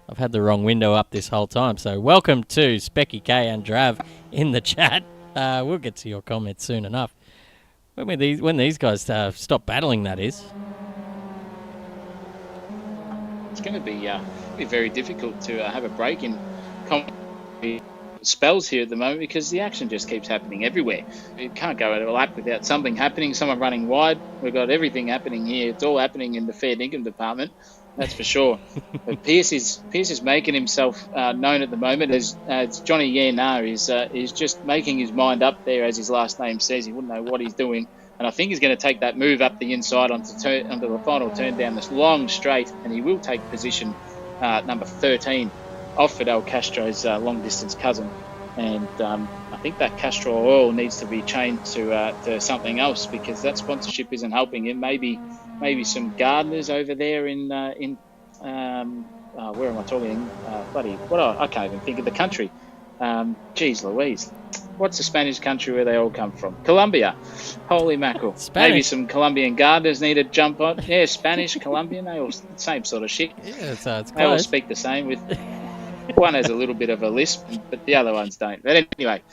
I've had the wrong window up this whole time. So welcome to Specky K and Drav in the chat. We'll get to your comments soon enough. When these guys stop battling, that is. It's going to be very difficult to have a break in spells here at the moment because the action just keeps happening everywhere. You can't go a lap without something happening, someone running wide. We've got everything happening here. It's all happening in the fair dinkum department, that's for sure. But Pierce is making himself known at the moment as Johnny Yernar is just making his mind up there, as his last name says. He wouldn't know what he's doing. And I think he's going to take that move up the inside onto the final turn down this long straight, and he will take position number 13 off Fidel Castro's long-distance cousin. And I think that Castro oil needs to be changed to something else because that sponsorship isn't helping him. Maybe some gardeners over there in where am I talking? I can't even think of the country. Geez Louise. What's the Spanish country where they all come from? Colombia. Holy mackerel. Spanish. Maybe some Colombian gardeners need to jump on. Yeah, Spanish, Colombian, they all same sort of shit. Yeah, it's close. They all speak the same. With one has a little bit of a lisp, but the other ones don't. But anyway,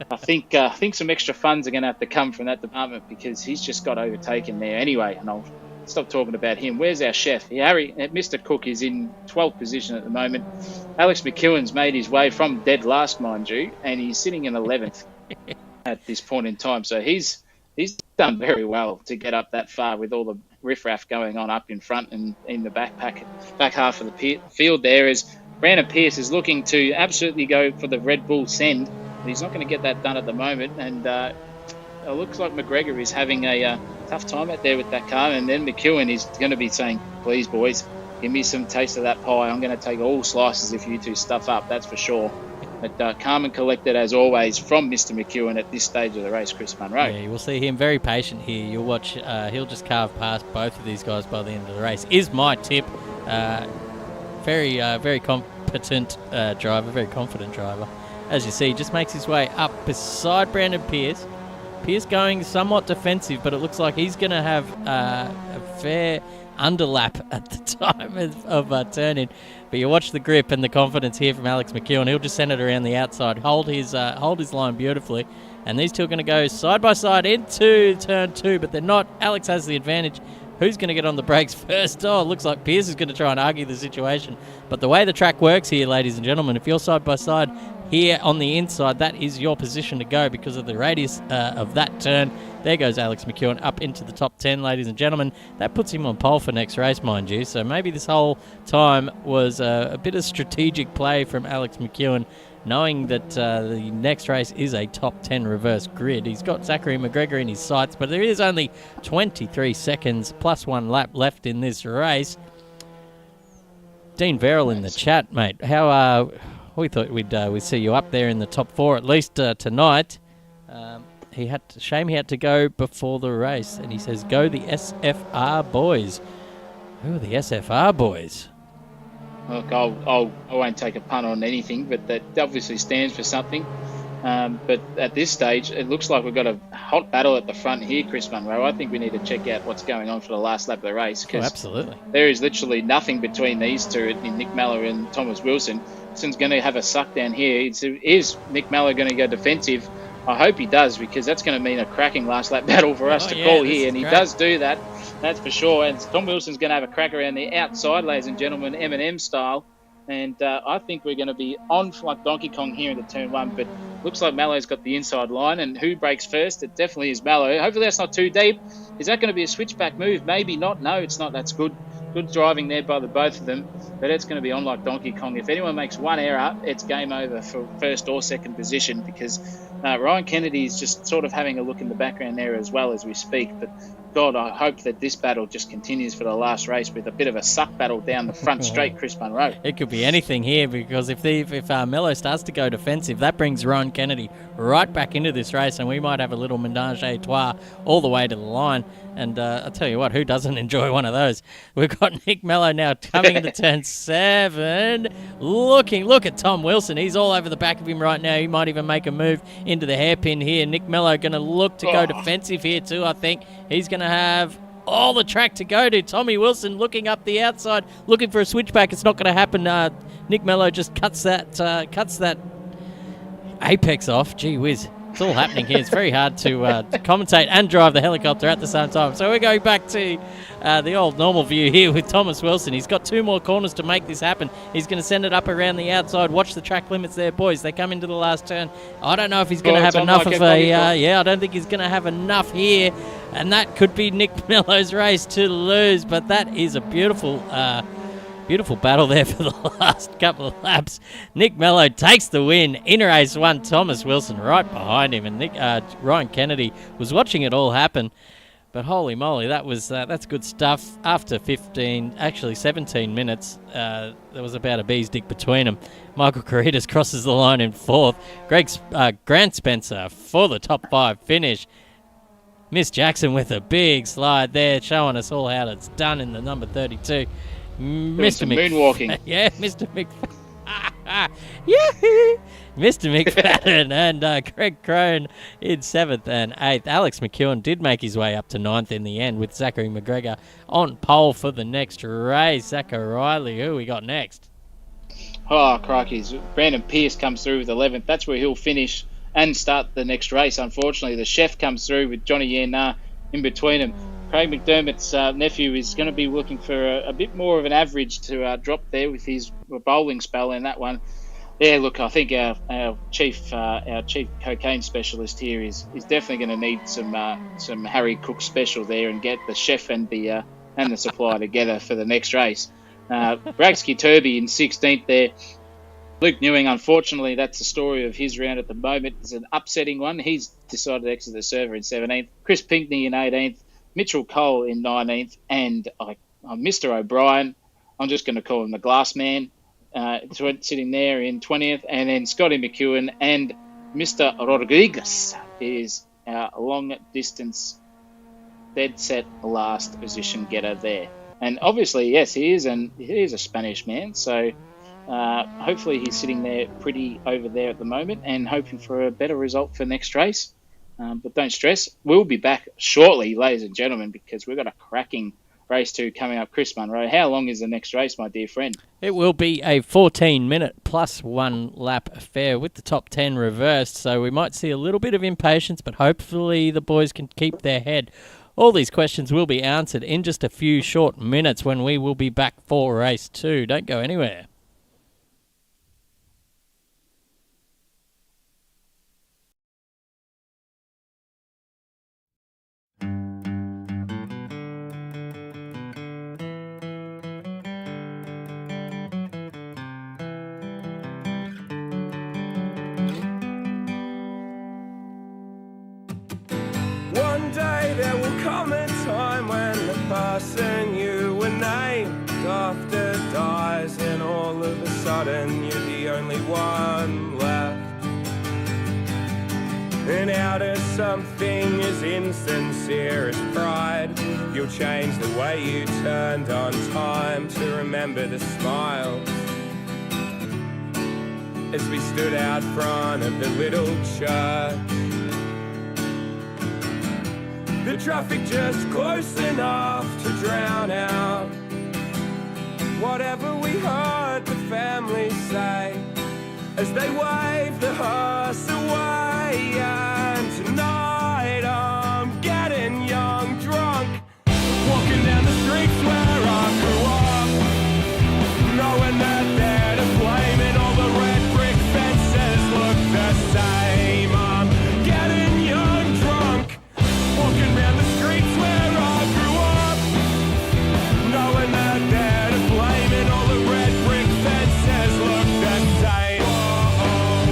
I think some extra funds are going to have to come from that department because he's just got overtaken there anyway. And I'll stop talking about him. Where's our chef? Mr. Cook is in 12th position at the moment. Alex McEwen's made his way from dead last, mind you, and he's sitting in 11th at this point in time. So he's done very well to get up that far with all the riffraff going on up in front and in the back half of the field there. Is Brandon Pierce is looking to absolutely go for the Red Bull send, but he's not going to get that done at the moment. And it looks like McGregor is having a tough time out there with that car. And then McEwen is going to be saying, please, boys, give me some taste of that pie. I'm going to take all slices if you two stuff up, that's for sure. But calm and collected, as always, from Mr. McEwen at this stage of the race, Chris Munro. Yeah, we'll see him very patient here. You'll watch, he'll just carve past both of these guys by the end of the race, is my tip. Very competent driver, very confident driver. As you see, he just makes his way up beside Brandon Pierce. Pierce going somewhat defensive, but it looks like he's going to have a fair underlap at the time of turning. But you watch the grip and the confidence here from Alex McEwen. He'll just send it around the outside, hold his line beautifully. And these two are going to go side by side into turn 2, but they're not. Alex has the advantage. Who's going to get on the brakes first? Oh, it looks like Pierce is going to try and argue the situation. But the way the track works here, ladies and gentlemen, if you're side by side here on the inside, that is your position to go because of the radius of that turn. There goes Alex McEwen up into the top 10, ladies and gentlemen. That puts him on pole for next race, mind you. So maybe this whole time was a bit of strategic play from Alex McEwen, knowing that the next race is a top 10 reverse grid. He's got Zachary McGregor in his sights, but there is only 23 seconds plus 1 lap left in this race. Dean Verrill in the chat, mate. How we thought we'd see you up there in the top 4 at least tonight. Shame he had to go before the race, and he says, "Go the SFR boys." Who are the SFR boys? Look, I won't take a punt on anything, but that obviously stands for something. But at this stage, it looks like we've got a hot battle at the front here, Chris Munro. I think we need to check out what's going on for the last lap of the race. Oh, absolutely. There is literally nothing between these two, in Nick Mallow and Thomas Wilson. Wilson's going to have a suck down here. Is Nick Mallow going to go defensive? I hope he does, because that's going to mean a cracking last lap battle for us to call here, and he does do that. That's for sure. And Tom Wilson's going to have a crack around the outside, ladies and gentlemen, M&M style. And I think we're going to be on like Donkey Kong here into turn 1. But looks like Mallow's got the inside line. And who breaks first? It definitely is Mallow. Hopefully that's not too deep. Is that going to be a switchback move? Maybe not. No, it's not. That's good. Good driving there by the both of them. But it's going to be on like Donkey Kong. If anyone makes one error, it's game over for first or second position, because Ryan Kennedy is just sort of having a look in the background there as well as we speak. But God, I hope that this battle just continues for the last race with a bit of a suck battle down the front straight, Chris Munro. It could be anything here, because if Mello starts to go defensive, that brings Ryan Kennedy right back into this race, and we might have a little menage a trois all the way to the line. And I'll tell you what, who doesn't enjoy one of those? We've got Nick Mello now coming into turn 7. Look at Tom Wilson. He's all over the back of him right now. He might even make a move into the hairpin here. Nick Mello going to look to go defensive here too, I think. He's going to have... all the track to go to. Tommy Wilson looking up the outside, looking for a switchback. It's not going to happen. Nick Mello just cuts that apex off. Gee whiz. It's all happening here. It's very hard to commentate and drive the helicopter at the same time. So we're going back to the old normal view here with Thomas Wilson. He's got 2 more corners to make this happen. He's going to send it up around the outside. Watch the track limits there, boys. They come into the last turn. I don't know if he's going to have enough of I don't think he's going to have enough here. And that could be Nick Mello's race to lose. But that is a beautiful battle there for the last couple of laps. Nick Mello takes the win in race 1. Thomas Wilson right behind him, and Ryan Kennedy was watching it all happen. But holy moly, that's good stuff. After 17 minutes, there was about a bee's dick between them. Michael Caritas crosses the line in 4th. Grant Spencer for the top 5 finish. Miss Jackson with a big slide there, showing us all how it's done in the number 32. Mr. Moonwalking. Yeah, Mr. Mr. McFadden and Greg Crone in 7th and 8th. Alex McEwen did make his way up to 9th in the end with Zachary McGregor on pole for the next race. Zach O'Reilly, who we got next? Oh, crikey. Brandon Pierce comes through with 11th. That's where he'll finish and start the next race. Unfortunately, the chef comes through with Johnny Yernar in between them. Craig McDermott's nephew is going to be looking for a bit more of an average to drop there with his bowling spell in that one. Yeah, look, I think our chief cocaine specialist here is definitely going to need some Harry Cook special there and get the chef and the supplier together for the next race. Bragsky Turby in 16th there. Luke Newing, unfortunately, that's the story of his round at the moment. It's an upsetting one. He's decided to exit the server in 17th. Chris Pinkney in 18th. Mitchell Cole in 19th, and Mr. O'Brien, I'm just going to call him the Glass Man, sitting there in 20th, and then Scotty McEwen and Mr. Rodriguez is our long-distance dead-set last position getter there. And obviously, yes, he is a Spanish man, so hopefully he's sitting there pretty over there at the moment and hoping for a better result for next race. But don't stress, we'll be back shortly, ladies and gentlemen, because we've got a cracking race 2 coming up. Chris Munro, how long is the next race, my dear friend? It will be a 14-minute plus 1 lap affair with the top 10 reversed, so we might see a little bit of impatience, but hopefully the boys can keep their head. All these questions will be answered in just a few short minutes when we will be back for race 2. Don't go anywhere. One day there will come a time when the person you were named after dies, and all of a sudden you're the only one left. And out of something as insincere as pride, you'll change the way you turned on time to remember the smiles as we stood out front of the little church. The traffic just close enough to drown out whatever we heard the family say as they wave the hearse away. And tonight I'm getting young, drunk, walking down the streets where I grew up, knowing that they're to blame and all the red brick fences look the same. I'm getting young, drunk, walking around the streets where I grew up, knowing that they're to blame and all the red brick fences look the same. Oh, oh.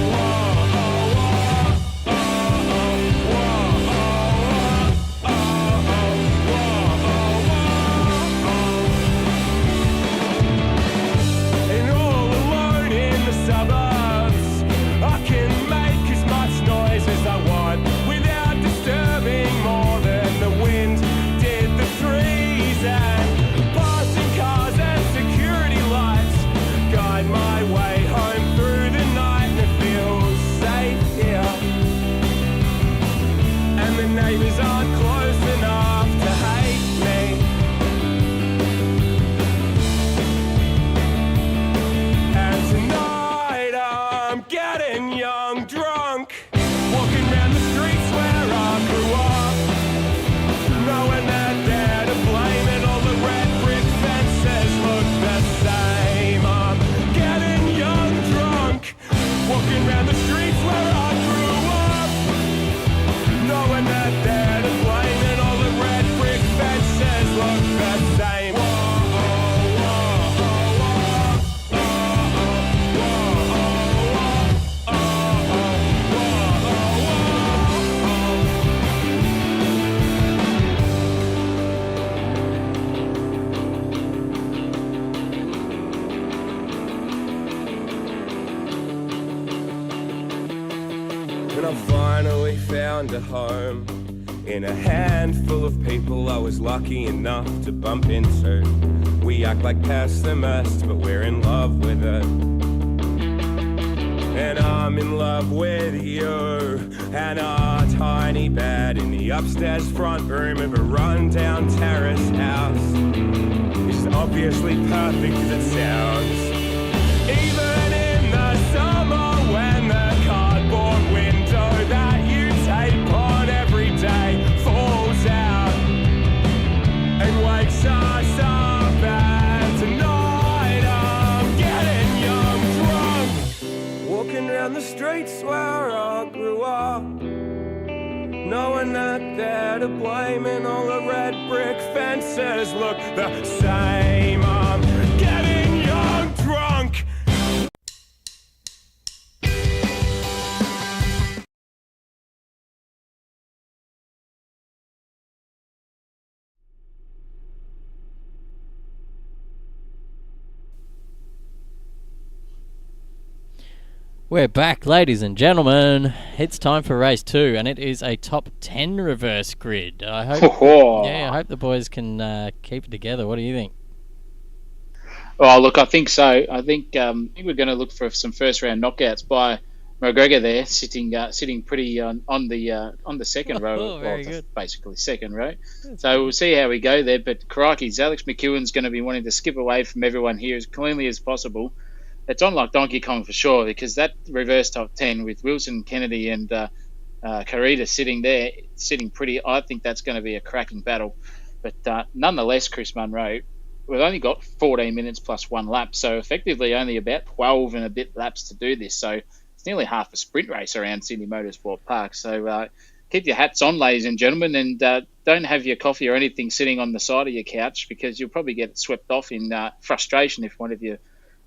I finally found a home in a handful of people I was lucky enough to bump into. We act like pessimists, but we're in love with it. And I'm in love with you. And our tiny bed in the upstairs front room of a rundown terrace house is obviously perfect as it sounds. Even in the summer when the cardboard window that you tape on every day falls out and wakes us up, and tonight I'm getting young drunk, walking down the streets where I grew up, knowing that they're to blame and all the red brick fences look the same. I'm getting young drunk. We're back, ladies and gentlemen. It's time for race 2, and it is a top 10 reverse grid. I hope, I hope the boys can keep it together. What do you think? Oh, look, I think so. I think we're going to look for some first round knockouts by McGregor there, sitting pretty on the second row, very good. Basically second row. So we'll see how we go there. But crikey's, Alex McEwen's going to be wanting to skip away from everyone here as cleanly as possible. It's on like Donkey Kong for sure, because that reverse top 10 with Wilson, Kennedy, and Carita sitting pretty. I think that's going to be a cracking battle. But nonetheless, Chris Munro, we've only got 14 minutes plus one lap, so effectively only about 12 and a bit laps to do this. So it's nearly half a sprint race around Sydney Motorsport Park. So keep your hats on, ladies and gentlemen, and don't have your coffee or anything sitting on the side of your couch, because you'll probably get swept off in frustration if one of your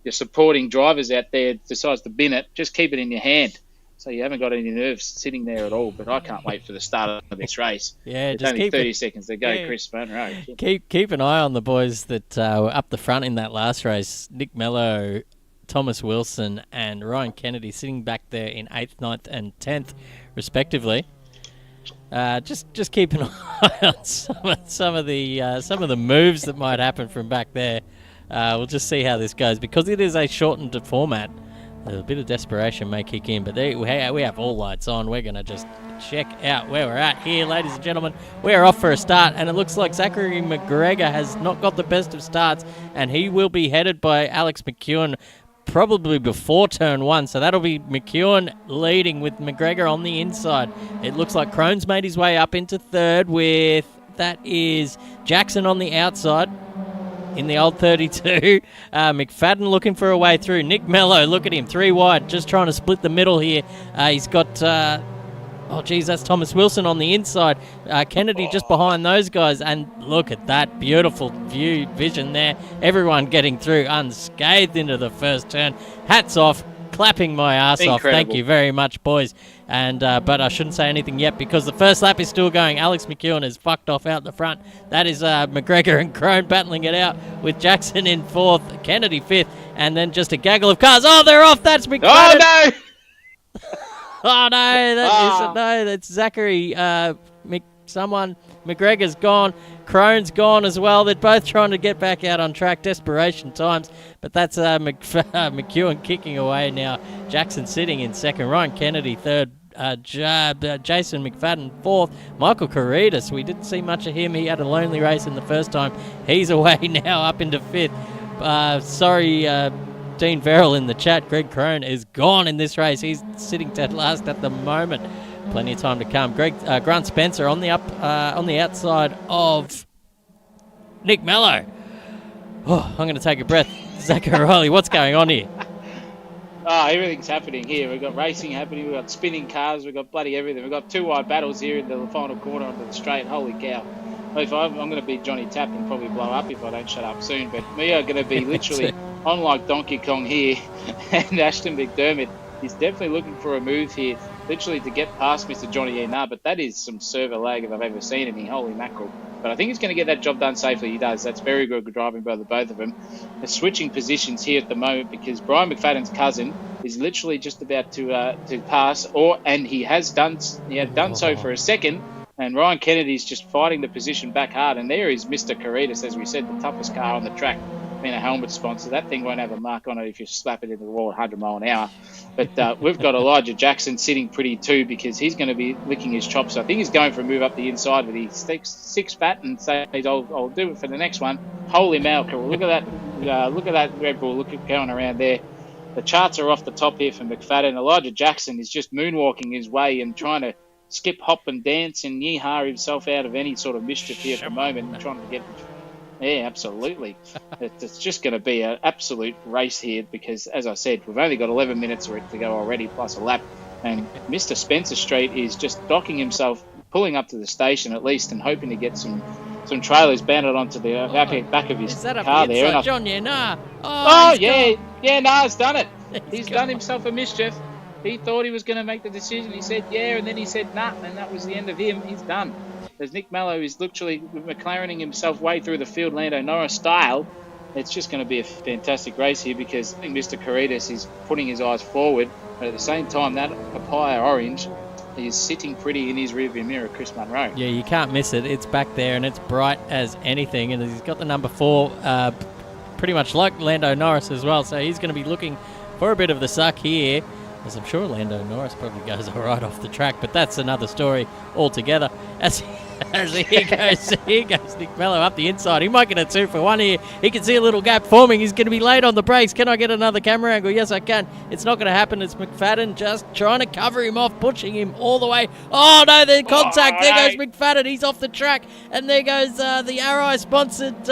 supporting drivers out there decides to bin it. Just keep it in your hand, so you haven't got any nerves sitting there at all. But I can't wait for the start of this race. Yeah, There's just only keep 30 it, seconds to go, yeah. Chris Munro. Keep an eye on the boys that were up the front in that last race. Nick Mello, Thomas Wilson, and Ryan Kennedy sitting back there in 8th, 9th, and 10th, respectively. Just keep an eye on some of the moves that might happen from back there. We'll just see how this goes, because it is a shortened format. A bit of desperation may kick in, but we have all lights on. We're going to just check out where we're at here, ladies and gentlemen. We're off for a start, and it looks like Zachary McGregor has not got the best of starts, and he will be headed by Alex McEwen probably before turn 1. So that'll be McEwen leading with McGregor on the inside. It looks like Crone's made his way up into 3rd with, that is Jackson on the outside in the old 32. McFadden looking for a way through. Nick Mello, look at him, 3 wide, just trying to split the middle here. He's got, that's Thomas Wilson on the inside. Kennedy just behind those guys, and look at that beautiful vision there. Everyone getting through unscathed into the first turn. Hats off. Clapping my ass off. Thank you very much, boys. And but I shouldn't say anything yet, because the first lap is still going. Alex McEwen is fucked off out the front. That is McGregor and Crone battling it out, with Jackson in 4th, Kennedy 5th, and then just a gaggle of cars. Oh, they're off. That's McFadden. Oh, no! Oh, no. That's Zachary. McGregor's gone. Crone's gone as well. They're both trying to get back out on track. Desperation times. But that's McEwen kicking away now. Jackson sitting in 2nd. Ryan Kennedy 3rd. Jason McFadden 4th. Michael Caritas, we didn't see much of him. He had a lonely race in the first time. He's away now, up into 5th. Dean Verrill in the chat. Greg Crone is gone in this race. He's sitting dead last at the moment. Plenty of time to come. Grant Spencer on the outside of Nick Mello. Oh, I'm going to take a breath. Zach O'Reilly, what's going on here? Oh, everything's happening here. We've got racing happening. We've got spinning cars. We've got bloody everything. We've got 2 wide battles here in the final corner onto the straight. Holy cow. I'm going to be Johnny Tapp and probably blow up if I don't shut up soon. But we are going to be literally on like Donkey Kong here. And Ashton McDermott is definitely looking for a move here, literally to get past Mr. Johnny Enar. But that is some server lag if I've ever seen any. Holy mackerel. But I think he's going to get that job done safely. He does. That's very good driving by the both of them. They're switching positions here at the moment because Brian McFadden's cousin is literally just about to pass, and he had done so for a second. And Ryan Kennedy's just fighting the position back hard. And there is Mr. Caritas, as we said, the toughest car on the track, being a helmet sponsor. That thing won't have a mark on it if you slap it into the wall at 100 mile an hour. But we've got Elijah Jackson sitting pretty too because he's going to be licking his chops. So I think he's going for a move up the inside, but he sticks six fat and says, I'll do it for the next one. Holy mackerel. Look at that Red Bull going around there. The charts are off the top here for McFadden. Elijah Jackson is just moonwalking his way and trying to skip, hop and dance and yeehaw himself out of any sort of mischief here at the moment, trying to get... Yeah, absolutely. It's just going to be an absolute race here because, as I said, we've only got 11 minutes to go already, plus a lap. And Mr. Spencer Street is just docking himself, pulling up to the station at least, and hoping to get some trailers banded onto the back of his car there. Inside, John, yeah, nah. He's done it. He's done himself a mischief. He thought he was going to make the decision. He said, yeah, and then he said, nah, and that was the end of him. He's done. As Nick Mello is literally McLarening himself way through the field, Lando Norris style, it's just going to be a fantastic race here because I think Mr. Caritas is putting his eyes forward, but at the same time, that papaya orange is sitting pretty in his rearview mirror, Chris Munro. Yeah, you can't miss it. It's back there and it's bright as anything, and he's got the number 4 pretty much like Lando Norris as well, so he's going to be looking for a bit of the suck here. As I'm sure Lando Norris probably goes all right off the track, but that's another story altogether. As here goes Nick Mello up the inside. He might get a 2 for 1 here. He can see a little gap forming. He's going to be late on the brakes. Can I get another camera angle? Yes, I can. It's not going to happen. It's McFadden just trying to cover him off, pushing him all the way. Oh, no, the contact. There goes McFadden. He's off the track. And there goes the Arrow-sponsored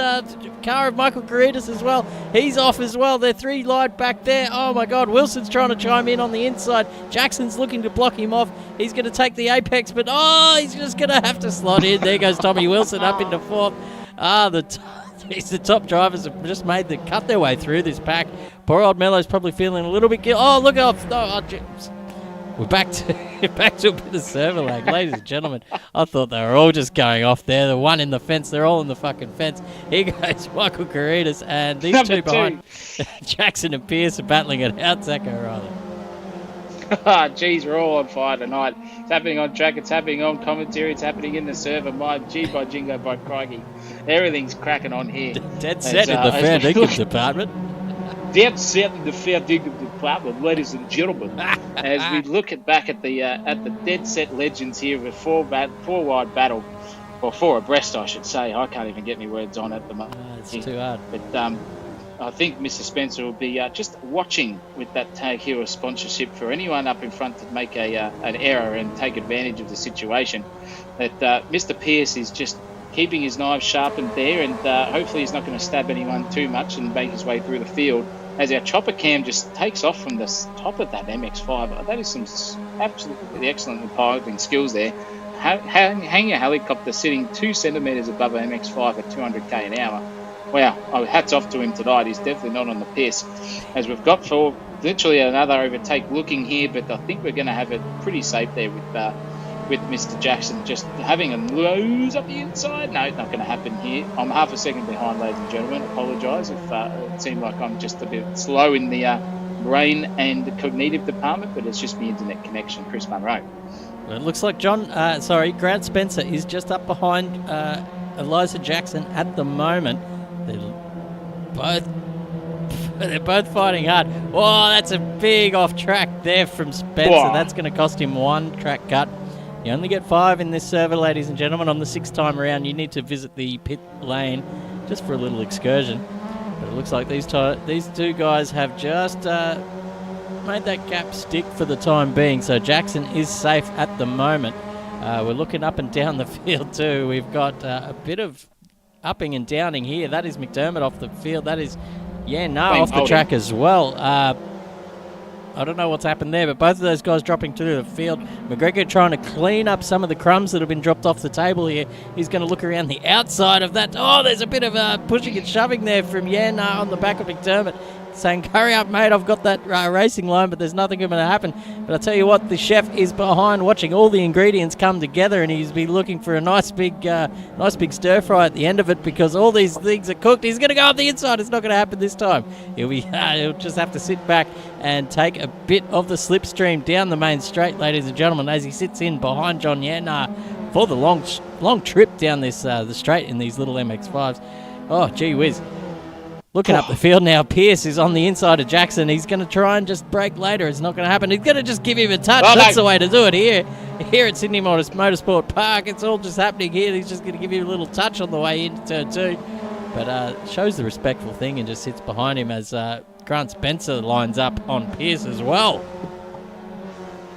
car of Michael Caritas as well. He's off as well. They're 3 light back there. Oh, my God. Wilson's trying to chime in on the inside. Jackson's looking to block him off. He's going to take the apex, but he's just going to have to slot in. There goes Tommy Wilson up into 4th. The top drivers have just made the cut their way through this pack. Poor old Mello's probably feeling a little bit guilty. Oh, look off. We're back to a bit of server lag, ladies and gentlemen. I thought they were all just going off there. The one in the fence, they're all in the fucking fence. Here goes Michael Caritas, and these Number two behind Jackson and Pierce are battling it out. Zach O'Reilly. Geez, we're all on fire tonight. It's happening on track, it's happening on commentary, it's happening in the server. My gee, by jingo, by crikey. Everything's cracking on here. Dead set in the fair dinkum department. Dead set in the fair dinkum department, ladies and gentlemen. As we look back at the dead set legends here with four wide battle, or 4 abreast, I should say. I can't even get any words on at the moment. It's too hard. But I think Mr. Spencer will be just watching with that Tag Hero sponsorship for anyone up in front to make an error and take advantage of the situation. That Mr. Pierce is just keeping his knives sharpened there, and hopefully he's not going to stab anyone too much and make his way through the field. As our chopper cam just takes off from the top of that MX-5. That is some absolutely excellent piloting skills there. Hang a helicopter sitting 2 centimetres above an MX-5 at 200k an hour. Wow, hats off to him tonight. He's definitely not on the piss. As we've got for literally another overtake looking here, but I think we're going to have it pretty safe there with Mr. Jackson just having a lose up the inside. No, it's not going to happen here. I'm half a second behind, ladies and gentlemen. Apologise if it seemed like I'm just a bit slow in the brain and the cognitive department, but it's just the internet connection. Chris Munro. Well, it looks like Grant Spencer is just up behind Elijah Jackson at the moment. They're both fighting hard. Oh, that's a big off track there from Spencer. Whoa. That's going to cost him 1 track cut. You only get 5 in this server, ladies and gentlemen. On the 6th time around, you need to visit the pit lane just for a little excursion. But it looks like these 2 guys have just made that gap stick for the time being. So Jackson is safe at the moment. We're looking up and down the field too. We've got a bit of upping and downing here. That is McDermott off the field. That is off the track as well. I don't know what's happened there, but both of those guys dropping to the field. McGregor trying to clean up some of the crumbs that have been dropped off the table here. He's going to look around the outside of that. Oh, there's a bit of pushing and shoving there from Yan on the back of McDermott. saying, hurry up, mate, I've got that racing line, but there's nothing going to happen. But I tell you what, the chef is behind watching all the ingredients come together, and he's been looking for a nice big stir fry at the end of it because all these things are cooked. He's going to go up the inside. It's not going to happen this time. He'll just have to sit back and take a bit of the slipstream down the main straight, ladies and gentlemen, as he sits in behind John Yan for the long trip down this the straight in these little MX-5s. Oh, gee whiz. Looking up the field now, Pierce is on the inside of Jackson. He's going to try and just break later. It's not going to happen. He's going to just give him a touch. That's the way to do it here. Here at Sydney Motorsport Park, it's all just happening here. He's just going to give you a little touch on the way into turn 2. But shows the respectful thing and just sits behind him as Grant Spencer lines up on Pierce as well.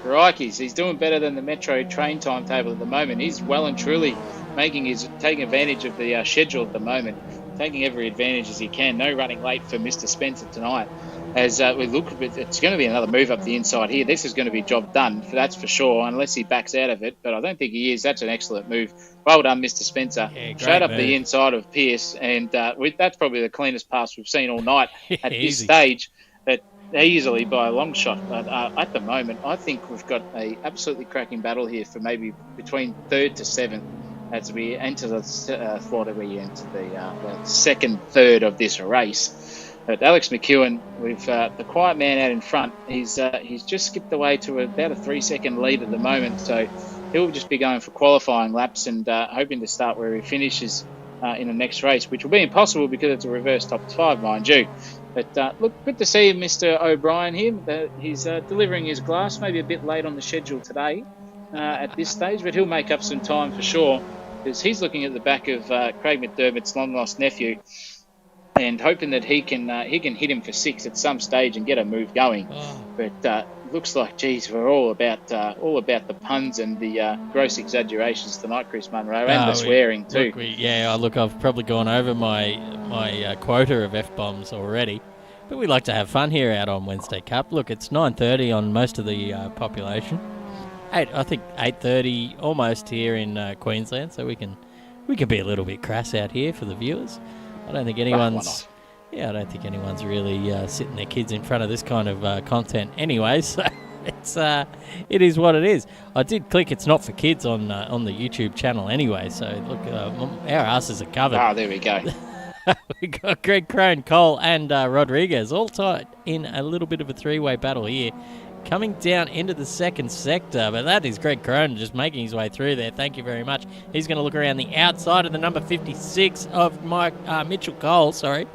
Crikey's, he's doing better than the Metro train timetable at the moment. He's well and truly taking advantage of the schedule at the moment. Taking every advantage as he can. No running late for Mr. Spencer tonight. As we look, it's going to be another move up the inside here. This is going to be job done, that's for sure, unless he backs out of it. But I don't think he is. That's an excellent move. Well done, Mr. Spencer. Yeah, straight up move. the inside of Pierce, and that's probably the cleanest pass we've seen all night at this Easy. stage. But easily by a long shot. But at the moment, I think we've got a absolutely cracking battle here for maybe between 3rd to 7th. As we enter the second third of this race. But Alex McEwen, with the quiet man out in front, he's just skipped away to about a 3-second lead at the moment. So he'll just be going for qualifying laps and hoping to start where he finishes in the next race, which will be impossible because it's a reverse top 5, mind you. But look, good to see Mr. O'Brien here. He's delivering his glass, maybe a bit late on the schedule today at this stage, but he'll make up some time for sure. Because he's looking at the back of Craig McDermott's long-lost nephew and hoping that he can hit him for 6 at some stage and get a move going. But looks like, geez, we're all about the puns and the gross exaggerations tonight, Chris Munro, and the swearing too. Look, I've probably gone over my quota of F-bombs already. But we like to have fun here out on Wednesday Cup. Look, it's 9:30 on most of the population. I think 8:30 almost here in Queensland, so we can be a little bit crass out here for the viewers. I don't think anyone's really sitting their kids in front of this kind of content anyway. So it is what it is. I did click it's not for kids on the YouTube channel anyway. So look, our asses are covered. Ah, there we go. We got Greg Crone, Cole, and Rodriguez all tied in a little bit of a 3-way battle here. Coming down into the second sector, but that is Greg Cronin just making his way through there. Thank you very much. He's going to look around the outside of the number 56 of Mitchell Cole, sorry.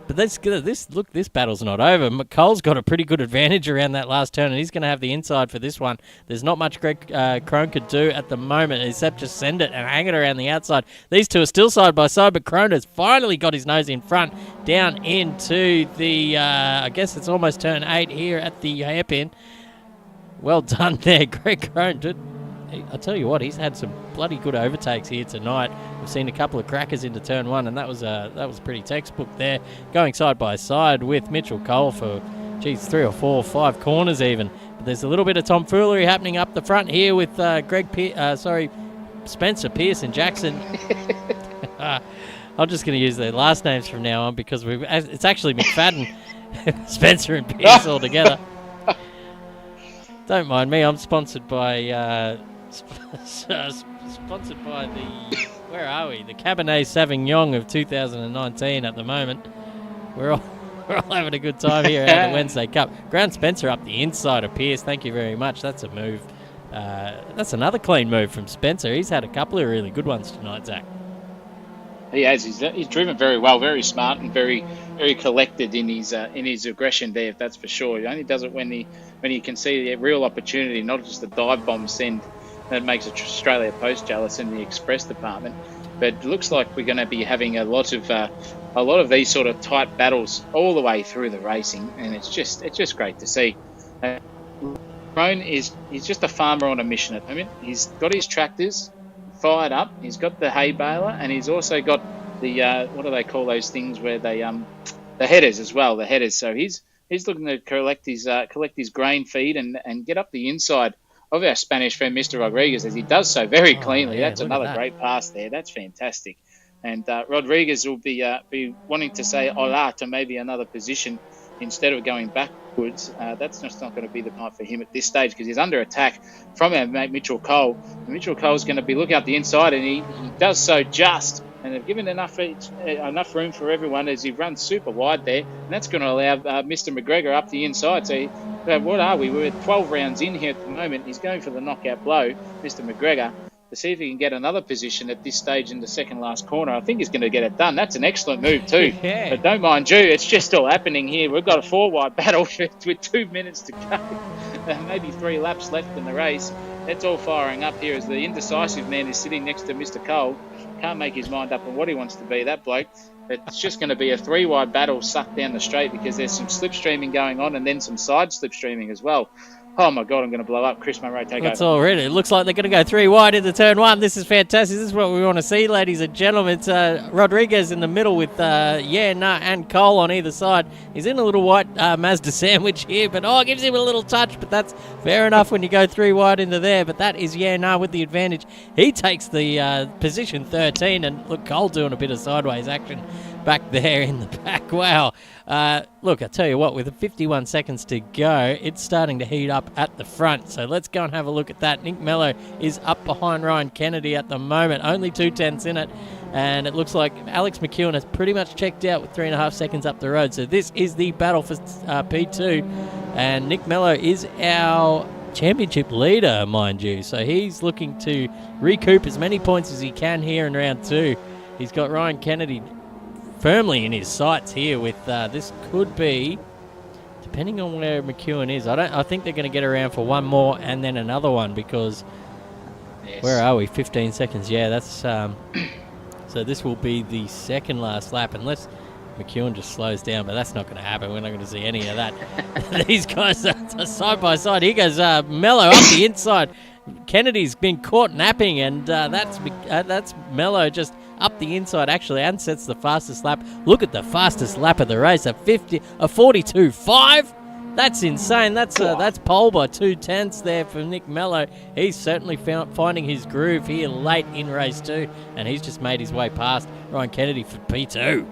But this battle's not over. Cole's got a pretty good advantage around that last turn, and he's going to have the inside for this one. There's not much Greg Crone could do at the moment except just send it and hang it around the outside. These two are still side by side, but Crone has finally got his nose in front down into the, I guess it's almost turn 8 here at the hairpin. Well done there, Greg Crone. I tell you what, he's had some bloody good overtakes here tonight. We've seen a couple of crackers into turn 1, and that was pretty textbook there. Going side by side with Mitchell Cole for, 3 or 4, 5 corners even. But there's a little bit of tomfoolery happening up the front here with Spencer, Pierce, and Jackson. I'm just going to use their last names from now on because it's actually McFadden, Spencer, and Pierce all together. Don't mind me. I'm sponsored by. Sponsored by where are we? The Cabernet Sauvignon of 2019 at the moment. We're all having a good time here at the Wednesday Cup. Grant Spencer up the inside of Pierce. Thank you very much. That's a move. That's another clean move from Spencer. He's had a couple of really good ones tonight, Zach. He has. He's driven very well, very smart, and very, very collected in his aggression there. That's for sure. He only does it when he can see the real opportunity, not just the dive bomb send that makes Australia Post jealous in the express department. But it looks like we're going to be having a lot of these sort of tight battles all the way through the racing, and it's just great to see. Crone he's just a farmer on a mission at the moment. He's got his tractors fired up. He's got the hay baler, and he's also got the what do they call those things where they the headers as well. The headers. So he's looking to collect his grain feed and get up the inside of our Spanish friend Mr. Rodriguez as he does so very cleanly. Yeah, That's another great pass there. That's fantastic. And Rodriguez will be wanting to say hola to maybe another position instead of going backwards. That's just not going to be the time for him at this stage because he's under attack from our mate Mitchell Cole. And Mitchell Cole's going to be looking up the inside, and he does so just. And they've given enough room for everyone as he runs super wide there. And that's going to allow Mr. McGregor up the inside. So what are we? We're 12 rounds in here at the moment. He's going for the knockout blow, Mr. McGregor, to see if he can get another position at this stage in the second last corner. I think he's going to get it done. That's an excellent move too. Yeah. But don't mind you, it's just all happening here. We've got a 4-wide battle with 2 minutes to go. Maybe 3 laps left in the race. That's all firing up here as the indecisive man is sitting next to Mr. Cole. Can't make his mind up on what he wants to be, that bloke. But it's just going to be a 3-wide battle sucked down the straight because there's some slipstreaming going on and then some side slipstreaming as well. Oh my God, I'm going to blow up. Chris Monroe, take That's over. all ready. It looks like they're going to go 3 wide into turn 1. This is fantastic. This is what we want to see, ladies and gentlemen. It's Rodriguez in the middle with and Cole on either side. He's in a little white Mazda sandwich here, but it gives him a little touch, but that's fair enough when you go 3 wide into there. But that is with the advantage. He takes the position 13, and look, Cole doing a bit of sideways action back there in the back. Wow. Look, I tell you what, with 51 seconds to go, it's starting to heat up at the front. So let's go and have a look at that. Nick Mello is up behind Ryan Kennedy at the moment. Only 2/10 in it. And it looks like Alex McEwen has pretty much checked out with 3.5 seconds up the road. So this is the battle for P2. And Nick Mello is our championship leader, mind you. So he's looking to recoup as many points as he can here in round 2. He's got Ryan Kennedy firmly in his sights here with this could be, depending on where McEwen is. I think they're going to get around for one more and then another one because where are we? 15 seconds. Yeah, that's so this will be the second last lap unless McEwen just slows down, but that's not going to happen. We're not going to see any of that. These guys are side by side. Here goes Mello up the inside. Kennedy's been caught napping, and that's Mello just up the inside actually and sets the fastest lap. Look at the fastest lap of the race, a 42.5. That's insane. That's pole by 2/10 there for Nick Mello. He's certainly finding his groove here late in race 2, and he's just made his way past Ryan Kennedy for P2.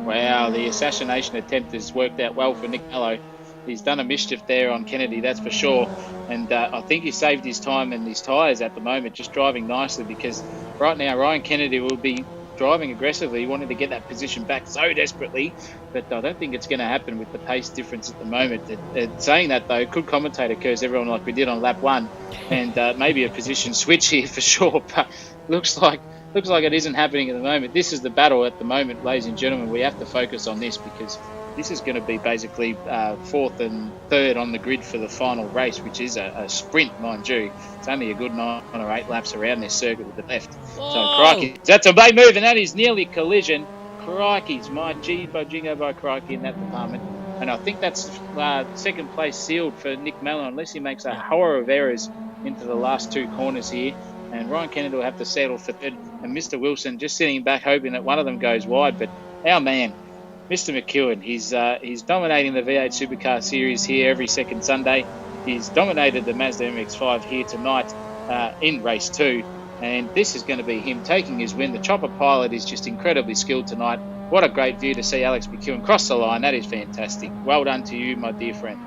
Wow, the assassination attempt has worked out well for Nick Mello. He's done a mischief there on Kennedy, that's for sure. And I think he saved his time and his tyres at the moment, just driving nicely, because right now Ryan Kennedy will be driving aggressively. He wanted to get that position back so desperately, but I don't think it's going to happen with the pace difference at the moment. Saying that, though, could commentator curse everyone like we did on lap 1, and maybe a position switch here for sure, but looks like it isn't happening at the moment. This is the battle at the moment, ladies and gentlemen. We have to focus on this because this is going to be basically 4th and 3rd on the grid for the final race, which is a sprint, mind you. It's only a good 9 or 8 laps around this circuit with the left. Whoa. So, crikey, that's a big move, and that is nearly collision. Crikey's my G by jingo by crikey in that department. And I think that's second place sealed for Nick Mello, unless he makes a horror of errors into the last 2 corners here. And Ryan Kennedy will have to settle for 3rd. And Mr. Wilson just sitting back hoping that one of them goes wide. But our man, Mr. McEwen, he's dominating the V8 Supercar Series here every second Sunday. He's dominated the Mazda MX-5 here tonight in race 2. And this is going to be him taking his win. The chopper pilot is just incredibly skilled tonight. What a great view to see Alex McEwen cross the line. That is fantastic. Well done to you, my dear friend.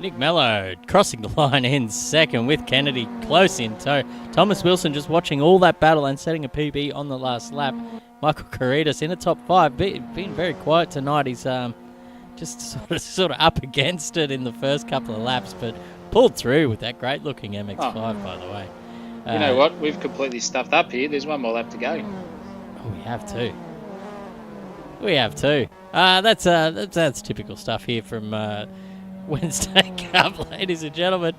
Nick Mello crossing the line in second with Kennedy close in tow. Thomas Wilson just watching all that battle and setting a PB on the last lap. Michael Caritas in the top 5, being very quiet tonight. He's just sort of up against it in the first couple of laps, but pulled through with that great looking MX-5, by the way. You know what? We've completely stuffed up here. There's one more lap to go. Oh, we have two. That's typical stuff here from Wednesday Cup, ladies and gentlemen.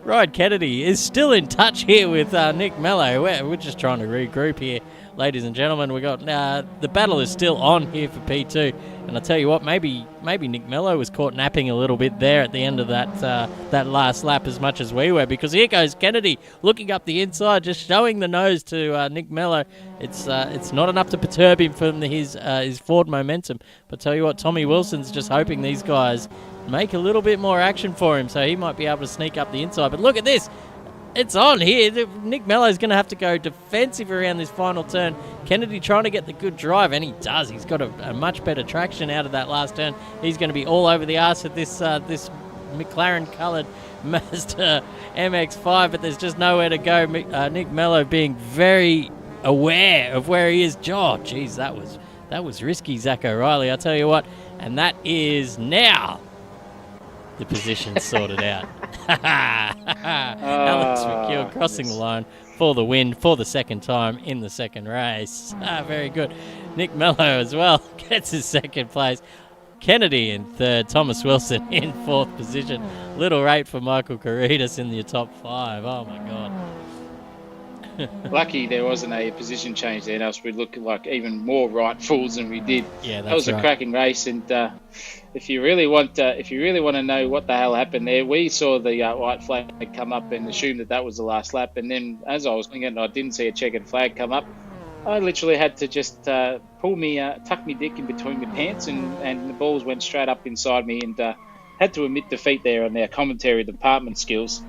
Ryan Kennedy is still in touch here with Nick Mello. We're just trying to regroup here, ladies and gentlemen. We got the battle is still on here for P2, and I tell you what, maybe Nick Mello was caught napping a little bit there at the end of that last lap as much as we were, because here goes Kennedy looking up the inside, just showing the nose to Nick Mello. It's not enough to perturb him from his forward momentum. But tell you what, Tommy Wilson's just hoping these guys make a little bit more action for him, so he might be able to sneak up the inside. But look at this. It's on here. Nick Mello's going to have to go defensive around this final turn. Kennedy trying to get the good drive, and he does. He's got a much better traction out of that last turn. He's going to be all over the arse of this McLaren-coloured Mazda MX-5, but there's just nowhere to go. Nick Mello being very aware of where he is. Oh, geez, that was risky, Zach O'Reilly, I'll tell you what. And that is now the position sorted out. Alex McKeown crossing the line for the win for the second time in the second race. Very good. Nick Mello as well gets his second place. Kennedy in third. Thomas Wilson in fourth position. Little rate for Michael Caritas in the top 5. Oh, my God. Lucky there wasn't a position change there, else we'd look like even more right fools than we did. Yeah, that was a cracking race, and if you really want to know what the hell happened there, we saw the white flag come up and assumed that was the last lap, and then as I was thinking, and I didn't see a checkered flag come up. I literally had to just tuck me dick in between my pants, and the balls went straight up inside me, and had to admit defeat there on our commentary department skills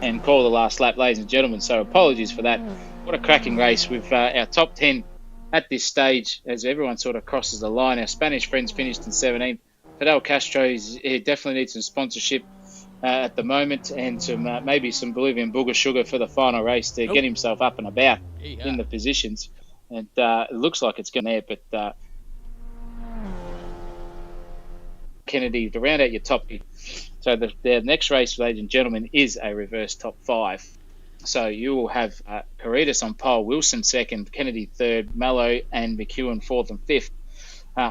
and call the last lap, ladies and gentlemen. So apologies for that. What a cracking race with our top 10 at this stage as everyone sort of crosses the line. Our Spanish friends finished in 17th. Fidel Castro definitely needs some sponsorship at the moment, and maybe some Bolivian booger sugar for the final race to get himself up and about in the positions. And it looks like it's going there, but Kennedy, to round out your top. So the next race, ladies and gentlemen, is a reverse top 5. So you will have Caritas on pole, Wilson second, Kennedy third, Mello and McEwen fourth and fifth.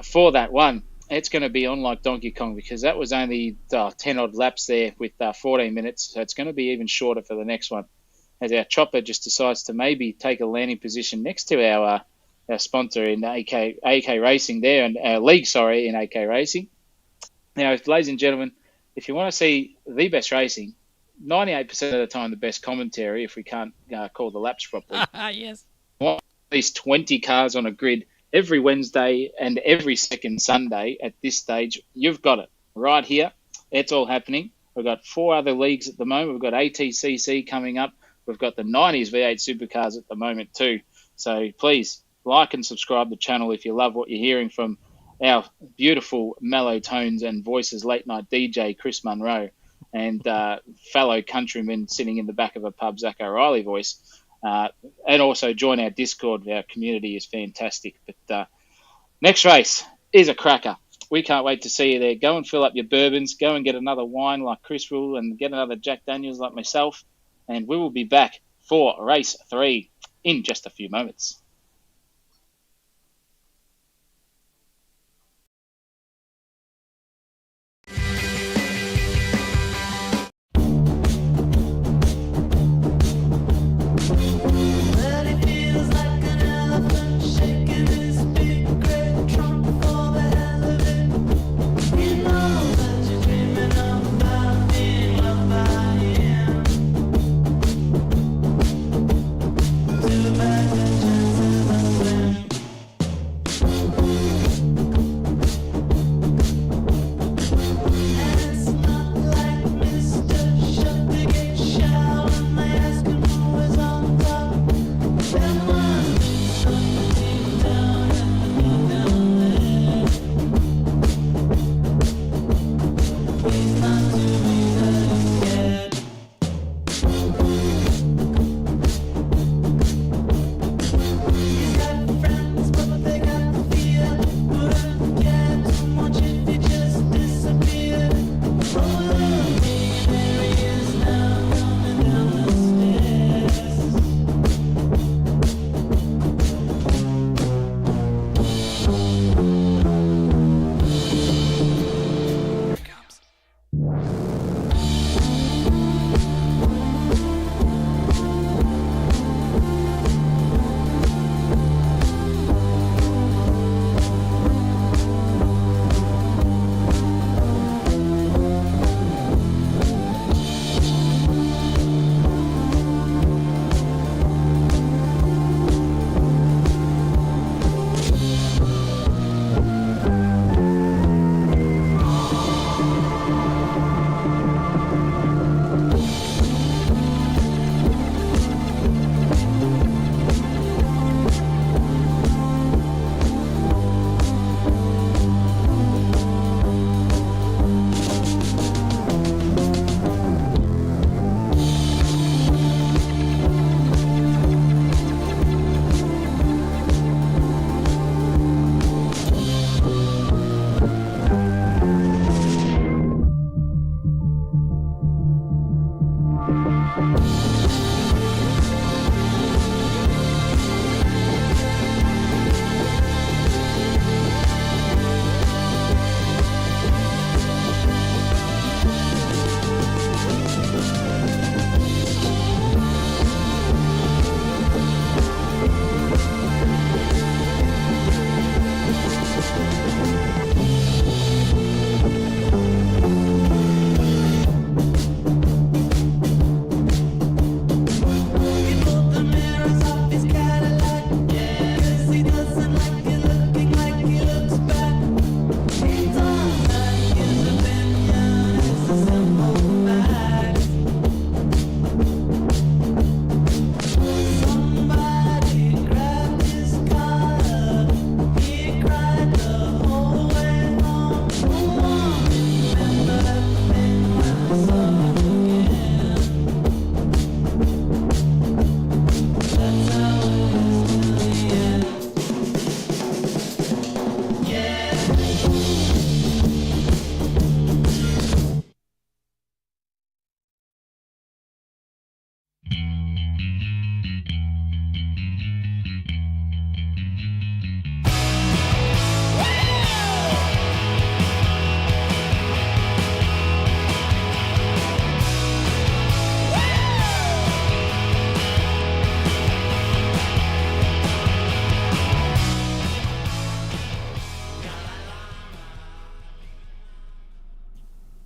For that one, it's going to be on like Donkey Kong, because that was only 10 odd laps there with 14 minutes. So it's going to be even shorter for the next one, as our chopper just decides to maybe take a landing position next to our sponsor in AK Racing there, and our league, in AK Racing. Now, ladies and gentlemen, if you want to see the best racing, 98% of the time the best commentary, if we can't call the laps properly. Yes. At least 20 cars on a grid every Wednesday and every second Sunday at this stage. You've got it right here. It's all happening. We've got 4 other leagues at the moment. We've got ATCC coming up. We've got the 90s V8 supercars at the moment too. So please like and subscribe to the channel if you love what you're hearing from our beautiful mellow tones and voices, late night DJ Chris Munro, and fellow countryman sitting in the back of a pub, Zach O'Reilly voice. And also join our Discord. Our community is fantastic. But next race is a cracker. We can't wait to see you there. Go and fill up your bourbons. Go and get another wine like Chris will, and get another Jack Daniels like myself. And we will be back for race 3 in just a few moments. Too bad the chance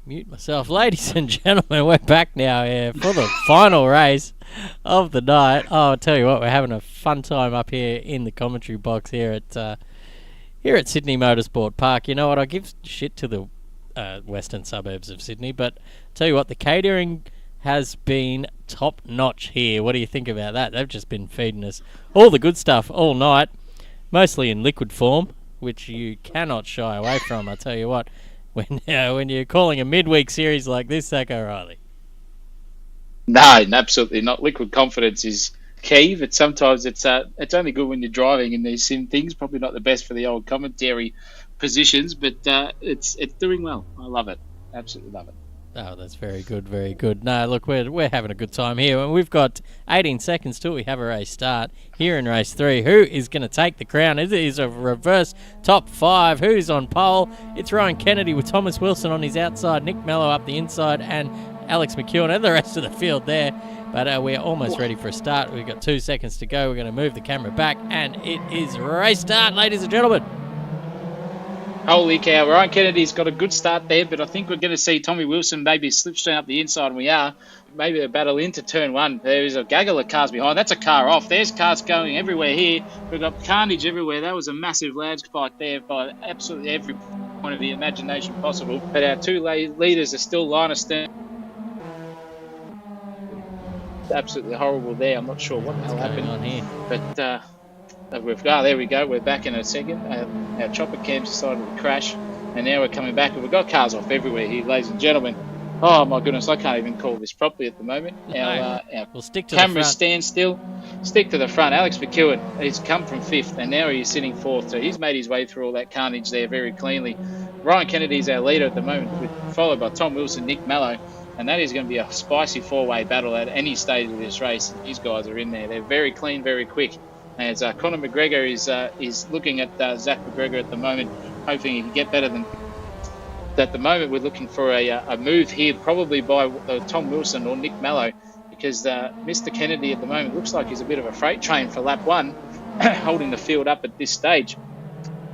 Mute myself. Ladies and gentlemen, we're back now for the final race of the night. Oh, I'll tell you what, we're having a fun time up here in the commentary box here at Sydney Motorsport Park. You know what, I give shit to the western suburbs of Sydney, but I'll tell you what, the catering has been top-notch here. What do you think about that? They've just been feeding us all the good stuff all night, mostly in liquid form, which you cannot shy away from, I tell you what. When you're calling a midweek series like this, Zach O'Reilly. No, absolutely not. Liquid confidence is key, but sometimes it's only good when you're driving in these sim things. Probably not the best for the old commentary positions, but it's doing well. I love it. Absolutely love it. Oh, that's very good, very good. No, look, we're having a good time here, and we've got 18 seconds till we have a race start here in race 3. Who is going to take the crown? It is a reverse top 5. Who's on pole? It's Ryan Kennedy with Thomas Wilson on his outside, Nick Mello up the inside, and Alex McEwen and the rest of the field there. But we're almost ready for a start. We've got 2 seconds to go. We're going to move the camera back, and it is race start, ladies and gentlemen. Holy cow, Ryan Kennedy's got a good start there, but I think we're going to see Tommy Wilson maybe slipstream up the inside, and we are. Maybe a battle into turn 1. There is a gaggle of cars behind. That's a car off. There's cars going everywhere here. We've got carnage everywhere. That was a massive landslide there by absolutely every point of the imagination possible. But our 2 leaders are still line astern. Absolutely horrible there. I'm not sure what the hell happened on here. But there we go. We're back in a second. Our chopper cams decided to crash, and now we're coming back, and we've got cars off everywhere here, ladies and gentlemen. Oh my goodness, I can't even call this properly at the moment. Our we'll stick to cameras the front. stand still. Stick to the front. Alex McEwen, he's come from 5th, and now he's sitting 4th. So he's made his way through all that carnage there very cleanly. Ryan Kennedy's our leader at the moment, followed by Tom Wilson, Nick Mello. And that is going to be a spicy 4-way battle at any stage of this race. These guys are in there. They're very clean, very quick. As Conor McGregor is looking at Zach McGregor at the moment, hoping he can get better than. At the moment, we're looking for a move here, probably by Tom Wilson or Nick Mello, because Mr. Kennedy at the moment looks like he's a bit of a freight train for lap 1, holding the field up at this stage.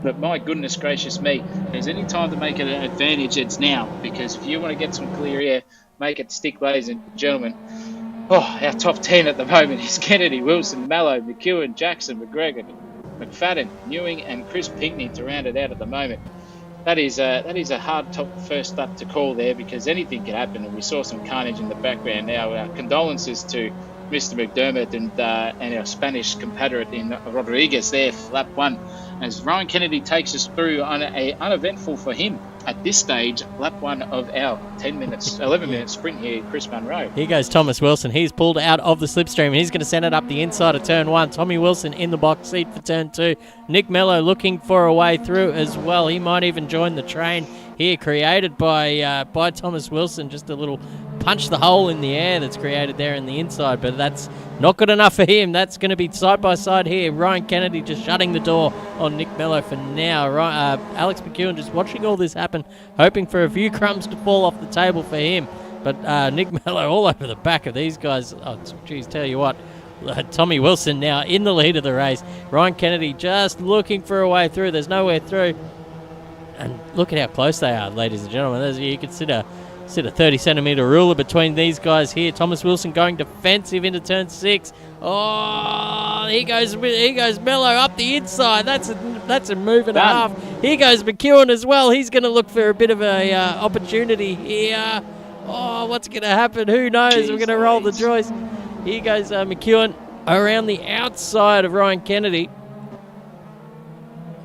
But my goodness gracious me, if there's any time to make an advantage, it's now, because if you want to get some clear air, make it stick, ladies and gentlemen. Oh, our top 10 at the moment is Kennedy, Wilson, Mello, McEwen, Jackson, McGregor, McFadden, Ewing, and Chris Pinkney to round it out at the moment. That is a hard top first up to call there, because anything can happen, and we saw some carnage in the background. Now, our condolences to Mr. McDermott and our Spanish compatriot in Rodriguez there for lap 1, as Ryan Kennedy takes us through on a uneventful for him at this stage, lap 1 of our 11-minute sprint here at Chris Munro. Here goes Thomas Wilson. He's pulled out of the slipstream, and he's going to send it up the inside of turn 1. Tommy Wilson in the box seat for turn 2. Nick Mello looking for a way through as well. He might even join the train here, created by Thomas Wilson. Just a little punch the hole in the air that's created there in the inside, but that's not good enough for him. That's going to be side by side here. Ryan Kennedy just shutting the door on Nick Mello for now. Alex McEwen just watching all this happen, hoping for a few crumbs to fall off the table for him. But Nick Mello all over the back of these guys. Oh, geez, tell you what. Tommy Wilson now in the lead of the race. Ryan Kennedy just looking for a way through. There's nowhere through. And look at how close they are, ladies and gentlemen. You can sit a 30-centimetre ruler between these guys here. Thomas Wilson going defensive into turn 6. Oh, here goes Mello up the inside. That's a move and a half. Here goes McEwen as well. He's going to look for a bit of a opportunity here. Oh, what's going to happen? Who knows? We're going to roll the dice. Here goes McEwen around the outside of Ryan Kennedy.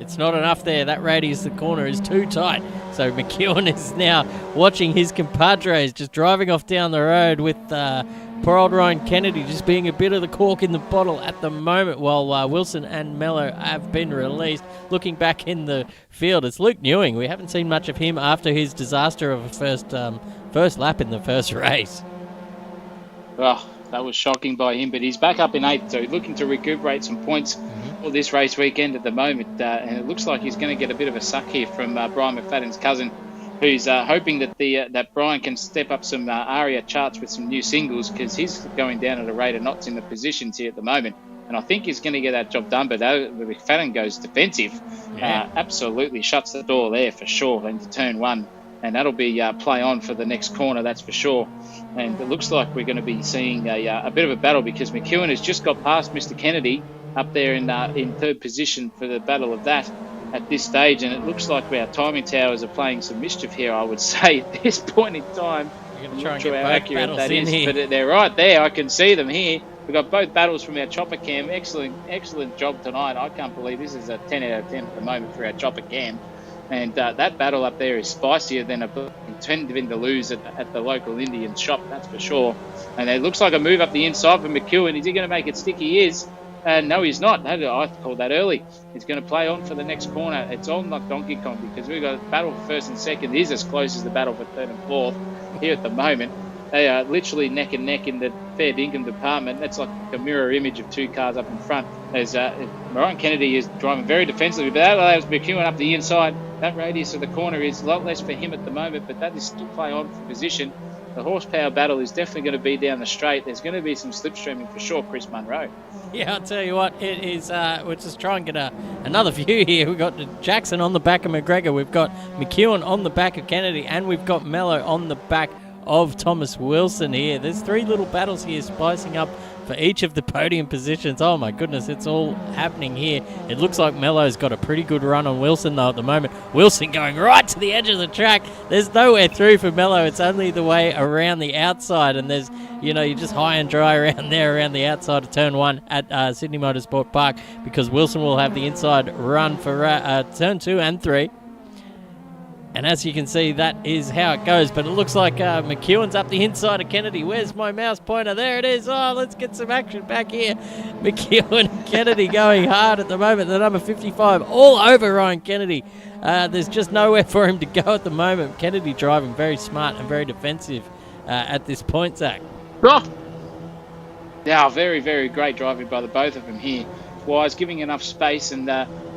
It's not enough there. That radius, the corner is too tight. So McEwen is now watching his compadres just driving off down the road with poor old Ryan Kennedy just being a bit of the cork in the bottle at the moment, while Wilson and Mello have been released. Looking back in the field, it's Luke Ewing. We haven't seen much of him after his disaster of a first lap in the first race. Oh, that was shocking by him, but he's back up in 8th, so looking to recuperate some points for this race weekend at the moment, and it looks like he's going to get a bit of a suck here from Brian McFadden's cousin, who's hoping that that Brian can step up some ARIA charts with some new singles, because he's going down at a rate of knots in the positions here at the moment, and I think he's going to get that job done. But McFadden goes defensive, absolutely shuts the door there for sure into turn 1. and that'll be play on for the next corner, that's for sure. And it looks like we're going to be seeing a bit of a battle, because McEwen has just got past Mr. Kennedy up there in third position for the battle of that at this stage, and it looks like our timing towers are playing some mischief here, I would say, at this point in time. You're I'm going to try not and sure get how both accurate battles that in is, here. but they're right there. I can see them here. We've got both battles from our chopper cam. Excellent job tonight. I can't believe this is a 10 out of 10 at the moment for our chopper cam. And that battle up there is spicier than a intending to lose at the local Indian shop, that's for sure. And it looks like a move up the inside for McEwen. Is he going to make it stick? He is. No, he's not. I called that early. He's going to play on for the next corner. It's all not Donkey Kong, because we've got a battle for first and second. It is as close as the battle for third and fourth here at the moment. They are literally neck and neck in the fair dinkum department. That's like a mirror image of two cars up in front. As Marion Kennedy is driving very defensively, but that allows McEwen up the inside. That radius of the corner is a lot less for him at the moment, but that is still play on for position. The horsepower battle is definitely going to be down the straight. There's going to be some slipstreaming for sure, Chris Munro. Yeah, I'll tell you what, it is, we'll just try and get another view here. We've got Jackson on the back of McGregor, we've got McEwen on the back of Kennedy, and we've got Mello on the back of Thomas Wilson here. There's three little battles here spicing up for each of the podium positions. Oh my goodness, it's all happening here. It looks like Mello's got a pretty good run on Wilson though at the moment. Wilson going right to the edge of the track. There's nowhere through for Mello. It's only the way around the outside, and there's, you're just high and dry around there, around the outside of turn 1 at Sydney Motorsport Park, because Wilson will have the inside run for turn 2 and 3. And as you can see, that is how it goes. But it looks like McEwen's up the inside of Kennedy. Where's my mouse pointer? There it is. Oh, let's get some action back here. McEwen and Kennedy going hard at the moment. The number 55 all over Ryan Kennedy. There's just nowhere for him to go at the moment. Kennedy driving very smart and very defensive at this point, Zach. Oh. Yeah, very, very great driving by the both of them here. Wise, giving enough space, and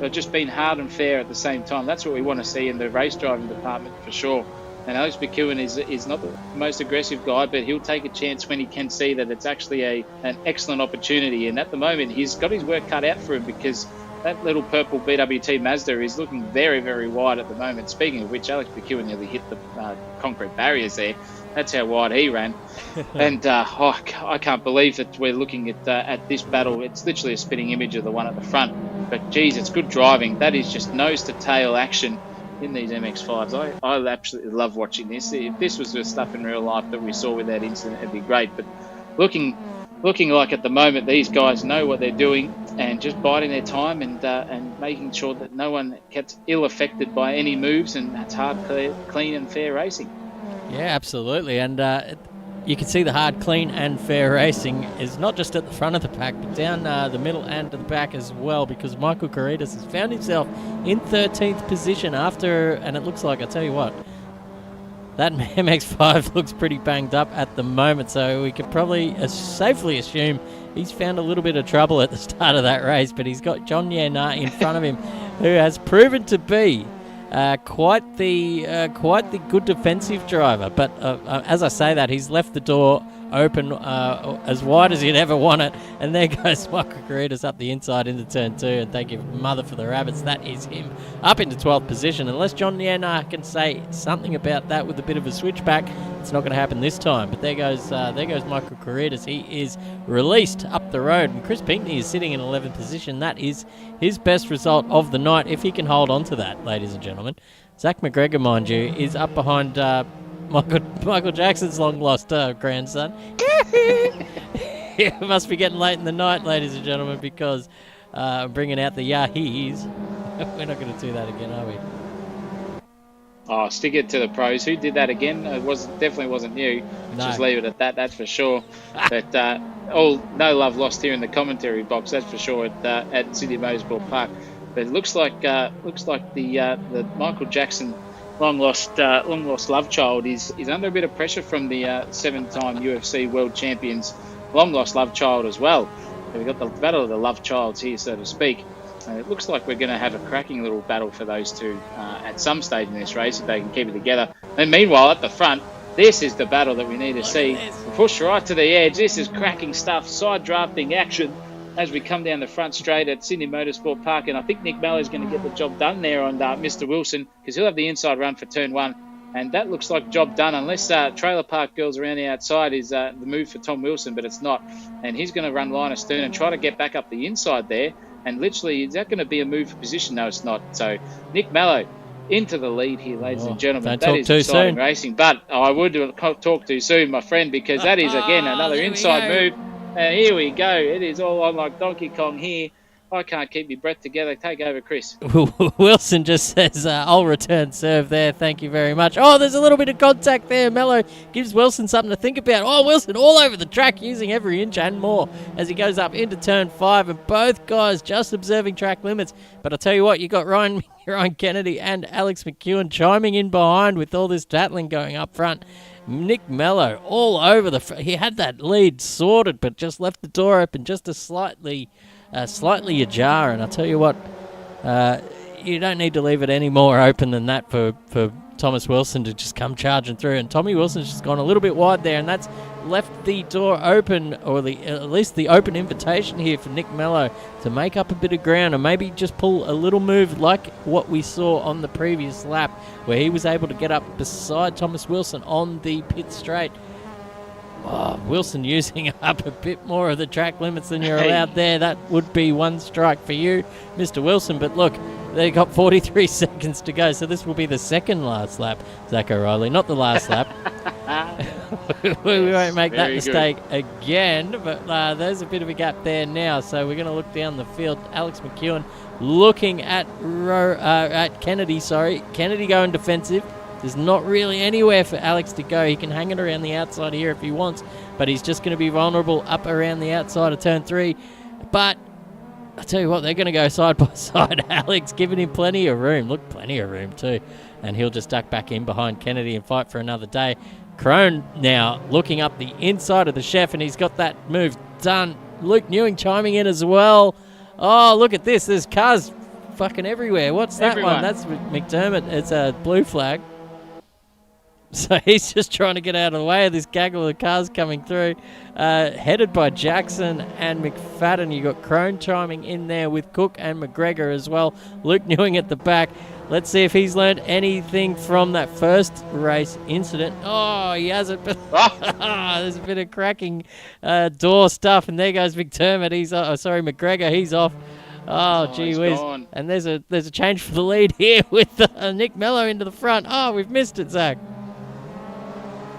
they've just been hard and fair at the same time. That's what we want to see in the race driving department for sure. And Alex McEwen is not the most aggressive guy, but he'll take a chance when he can see that it's actually an excellent opportunity. And at the moment, he's got his work cut out for him, because that little purple BWT Mazda is looking very, very wide at the moment. Speaking of which, Alex McEwen nearly hit the concrete barriers there. That's how wide he ran. And I can't believe that we're looking at this battle. It's literally a spitting image of the one at the front. But, geez, it's good driving. That is just nose-to-tail action in these MX-5s. I absolutely love watching this. If this was the stuff in real life that we saw with that incident, it'd be great. But looking like at the moment these guys know what they're doing, and just biding their time and making sure that no one gets ill-affected by any moves, and it's hard, clean and fair racing. Yeah, absolutely. And you can see the hard, clean and fair racing is not just at the front of the pack, but down the middle and the back as well, because Michael Caritas has found himself in 13th position after, and it looks like, I tell you what, that MX-5 looks pretty banged up at the moment, so we could probably safely assume he's found a little bit of trouble at the start of that race, but he's got John Yernar in front of him, who has proven to be quite the good defensive driver. But as I say that, he's left the door open as wide as you'd ever want it, and there goes Michael Caritas up the inside into turn 2, and thank you mother for the rabbits, that is him up into 12th position. Unless John Yernar can say something about that with a bit of a switchback, it's not going to happen this time. But there goes Michael Caritas. He is released up the road, and Chris Pinckney is sitting in 11th position. That is his best result of the night, if he can hold on to that, ladies and gentlemen. Zach McGregor, mind you, is up behind Michael Jackson's long-lost grandson. It must be getting late in the night, ladies and gentlemen, because I'm bringing out the yahees. We're not going to do that again, are we? Oh, stick it to the pros. Who did that again? It definitely wasn't you. No. Just leave it at that. That's for sure. But no love lost here in the commentary box. That's for sure at Sydney Motorsport Park. But it looks like the Michael Jackson long lost love child is under a bit of pressure from the 7-time UFC world champions long lost love child as well. So we've got the battle of the love childs here, so to speak. And it looks like we're going to have a cracking little battle for those two at some stage in this race, if they can keep it together. And meanwhile, at the front, this is the battle that we need to see. Push right to the edge. This is cracking stuff, side drafting action as we come down the front straight at Sydney Motorsport Park. And I think Nick Mellor is going to get the job done there on Mr. Wilson, because he'll have the inside run for turn 1. And that looks like job done, unless Trailer Park Girls around the outside is the move for Tom Wilson, but it's not. And he's going to run line astern and try to get back up the inside there. And literally, is that going to be a move for position? No, it's not. So Nick Mallow into the lead here, ladies and gentlemen. That is exciting racing. But I would talk too soon, my friend, because that is, again, another inside move. Here we go. It is all on like Donkey Kong here. I can't keep my breath together. Take over, Chris. Wilson just says, I'll return serve there. Thank you very much. Oh, there's a little bit of contact there. Mello gives Wilson something to think about. Oh, Wilson all over the track, using every inch and more as he goes up into turn 5. And both guys just observing track limits. But I'll tell you what, you got Ryan Kennedy and Alex McEwen chiming in behind with all this battling going up front. Nick Mello all over the he had that lead sorted, but just left the door open just a slightly ajar. And I'll tell you what, you don't need to leave it any more open than that for Thomas Wilson to just come charging through. And Tommy Wilson's just gone a little bit wide there, and that's left the door open, or at least the open invitation here for Nick Mello to make up a bit of ground and maybe just pull a little move like what we saw on the previous lap, where he was able to get up beside Thomas Wilson on the pit straight. Oh, Wilson using up a bit more of the track limits than you're allowed there. That would be one strike for you, Mr. Wilson. But look, they got 43 seconds to go, so this will be the second last lap, Zach O'Reilly, not the last lap. We won't make that mistake again, but there's a bit of a gap there now, so we're going to look down the field. Alex McEwen looking at Kennedy. Kennedy going defensive. There's not really anywhere for Alex to go. He can hang it around the outside here if he wants, but he's just going to be vulnerable up around the outside of turn 3. But I'll tell you what, they're going to go side by side. Alex giving him plenty of room. Look, plenty of room too. And he'll just duck back in behind Kennedy and fight for another day. Crone now looking up the inside of the chef, and he's got that move done. Luke Newing chiming in as well. Oh, look at this. There's cars fucking everywhere. What's that one? That's McDermott. It's a blue flag. So he's just trying to get out of the way of this gaggle of cars coming through. Headed by Jackson and McFadden. You got Crone chiming in there with Cook and McGregor as well. Luke Newing at the back. Let's see if he's learned anything from that first race incident. Oh, he hasn't. There's a bit of cracking door stuff, and there goes McDermott. McGregor. He's off. Oh, gee whiz. Gone. And there's a change for the lead here with Nick Mello into the front. Oh, we've missed it, Zach.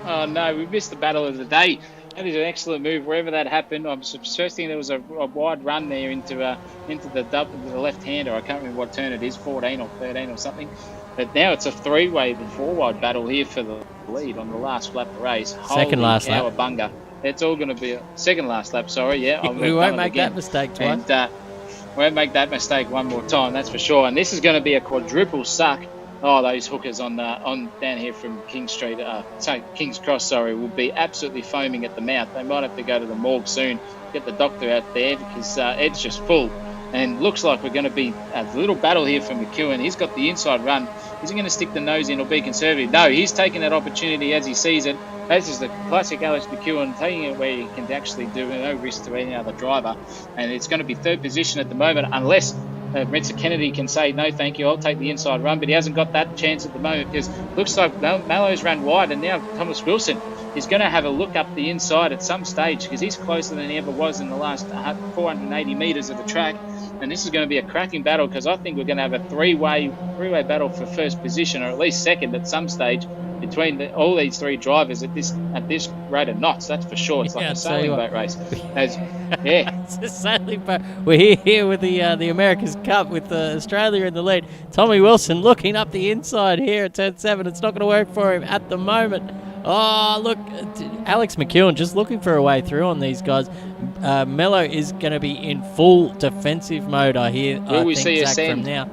Oh, no, we missed the battle of the day. That is an excellent move wherever that happened. I'm suspecting there was a wide run there into the left-hander. I can't remember what turn it is, 14 or 13 or something. But now it's a three-way, four-wide battle here for the lead on the last lap of the race. Second last lap. Bunga. It's all going to be a second last lap, sorry, yeah. We won't make that mistake twice. And we won't make that mistake one more time, that's for sure. And this is going to be a quadruple suck. Oh, those hookers on down here from King's Cross, will be absolutely foaming at the mouth. They might have to go to the morgue soon, get the doctor out there, because it's just full. And looks like we're going to be a little battle here for McEwen. He's got the inside run. Is he going to stick the nose in or be conservative? No, he's taking that opportunity as he sees it. This is the classic Alex McEwen, taking it where he can actually do no risk to any other driver. And it's going to be third position at the moment, unless Renser Kennedy can say, no, thank you, I'll take the inside run, but he hasn't got that chance at the moment, because looks like Mallows ran wide, and now Thomas Wilson is going to have a look up the inside at some stage, because he's closer than he ever was in the last 480 metres of the track. And this is going to be a cracking battle, because I think we're going to have a three-way battle for first position, or at least second at some stage, between all these three drivers at this rate of knots. That's for sure. It's like a sailing boat race. It's a sailing boat. We're here with the America's Cup with Australia in the lead. Tommy Wilson looking up the inside here at turn 7. It's not going to work for him at the moment. Oh, look, Alex McEwen just looking for a way through on these guys. Mello is going to be in full defensive mode, I hear. Will we see Zach, from now.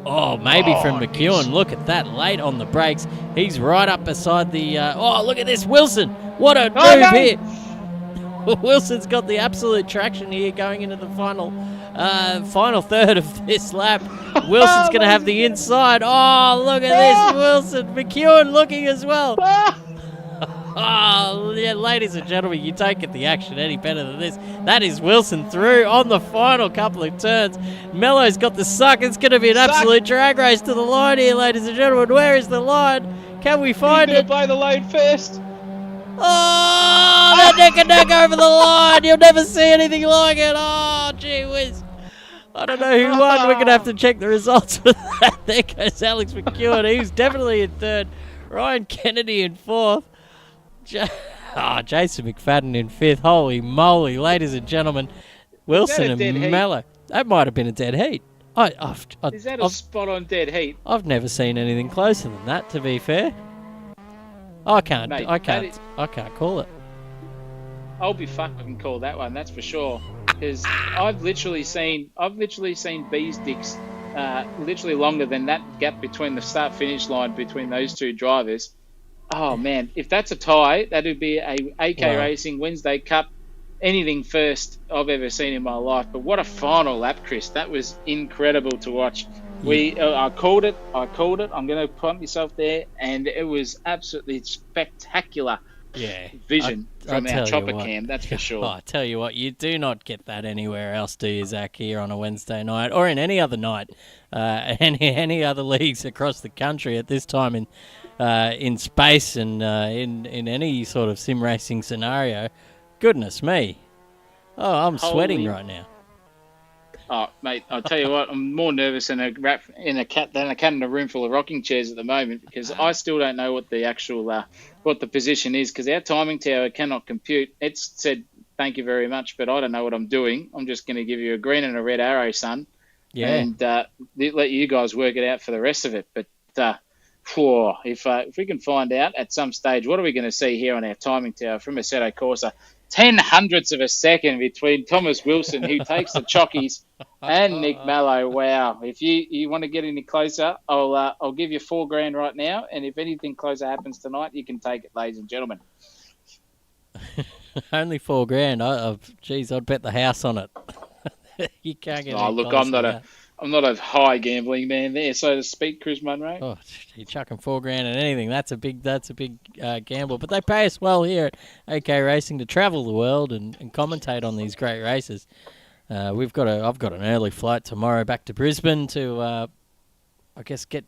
Oh, maybe from McEwen. Look at that, late on the brakes. He's right up beside the... look at this, Wilson. What a move here. Wilson's got the absolute traction here going into the final third of this lap. Wilson's going to have the inside. Oh, look at this, Wilson. McEwen looking as well. Oh, yeah, ladies and gentlemen, you don't get the action any better than this. That is Wilson through on the final couple of turns. Mello's got the suck. It's going to be an absolute drag race to the line here, ladies and gentlemen. Where is the line? Can we find it? Blow the load first. Oh, they're neck and neck over the line. You'll never see anything like it. Oh, gee whiz. I don't know who won. We're going to have to check the results for that. There goes Alex McEwen. He's definitely in third. Ryan Kennedy in fourth. Jason McFadden in fifth. Holy moly, ladies and gentlemen. Wilson and Mello. That might have been a dead heat. Is that a spot-on dead heat? I've never seen anything closer than that, to be fair. I can't call it. I'll be fucked if I can call that one, that's for sure. Because I've literally seen bees dicks literally longer than that gap between the start-finish line between those two drivers. Oh man, if that's a tie, that would be a AK Racing Wednesday Cup anything first I've ever seen in my life. But what a final lap, Chris! That was incredible to watch. I called it. I'm going to pump myself there, and it was absolutely spectacular. Vision from our chopper cam, that's for sure. I tell you what, you do not get that anywhere else, do you, Zach? Here on a Wednesday night, or in any other night, any other leagues across the country at this time in space and in any sort of sim racing scenario. Goodness me! Oh, I'm sweating right now. Oh, mate, I'll tell you what, I'm more nervous than a cat in a room full of rocking chairs at the moment, because I still don't know what the actual what the position is, because our timing tower cannot compute. It's said thank you very much, but I don't know what I'm doing. I'm just going to give you a green and a red arrow, son, and let you guys work it out for the rest of it. But if we can find out at some stage, what are we going to see here on our timing tower from Assetto Corsa? 10 hundredths of a second between Thomas Wilson, who takes the chockies, and Nick Mallow. Wow! If you want to get any closer, I'll give you $4,000 right now, and if anything closer happens tonight, you can take it, ladies and gentlemen. Only $4,000. I'd bet the house on it. You can't get. Oh, look, I'm not a high gambling man there, so to speak, Chris Munro. Oh, you're chucking $4,000 at anything. That's a big gamble. But they pay us well here at AK Racing to travel the world and commentate on these great races. I've got an early flight tomorrow back to Brisbane to, I guess, get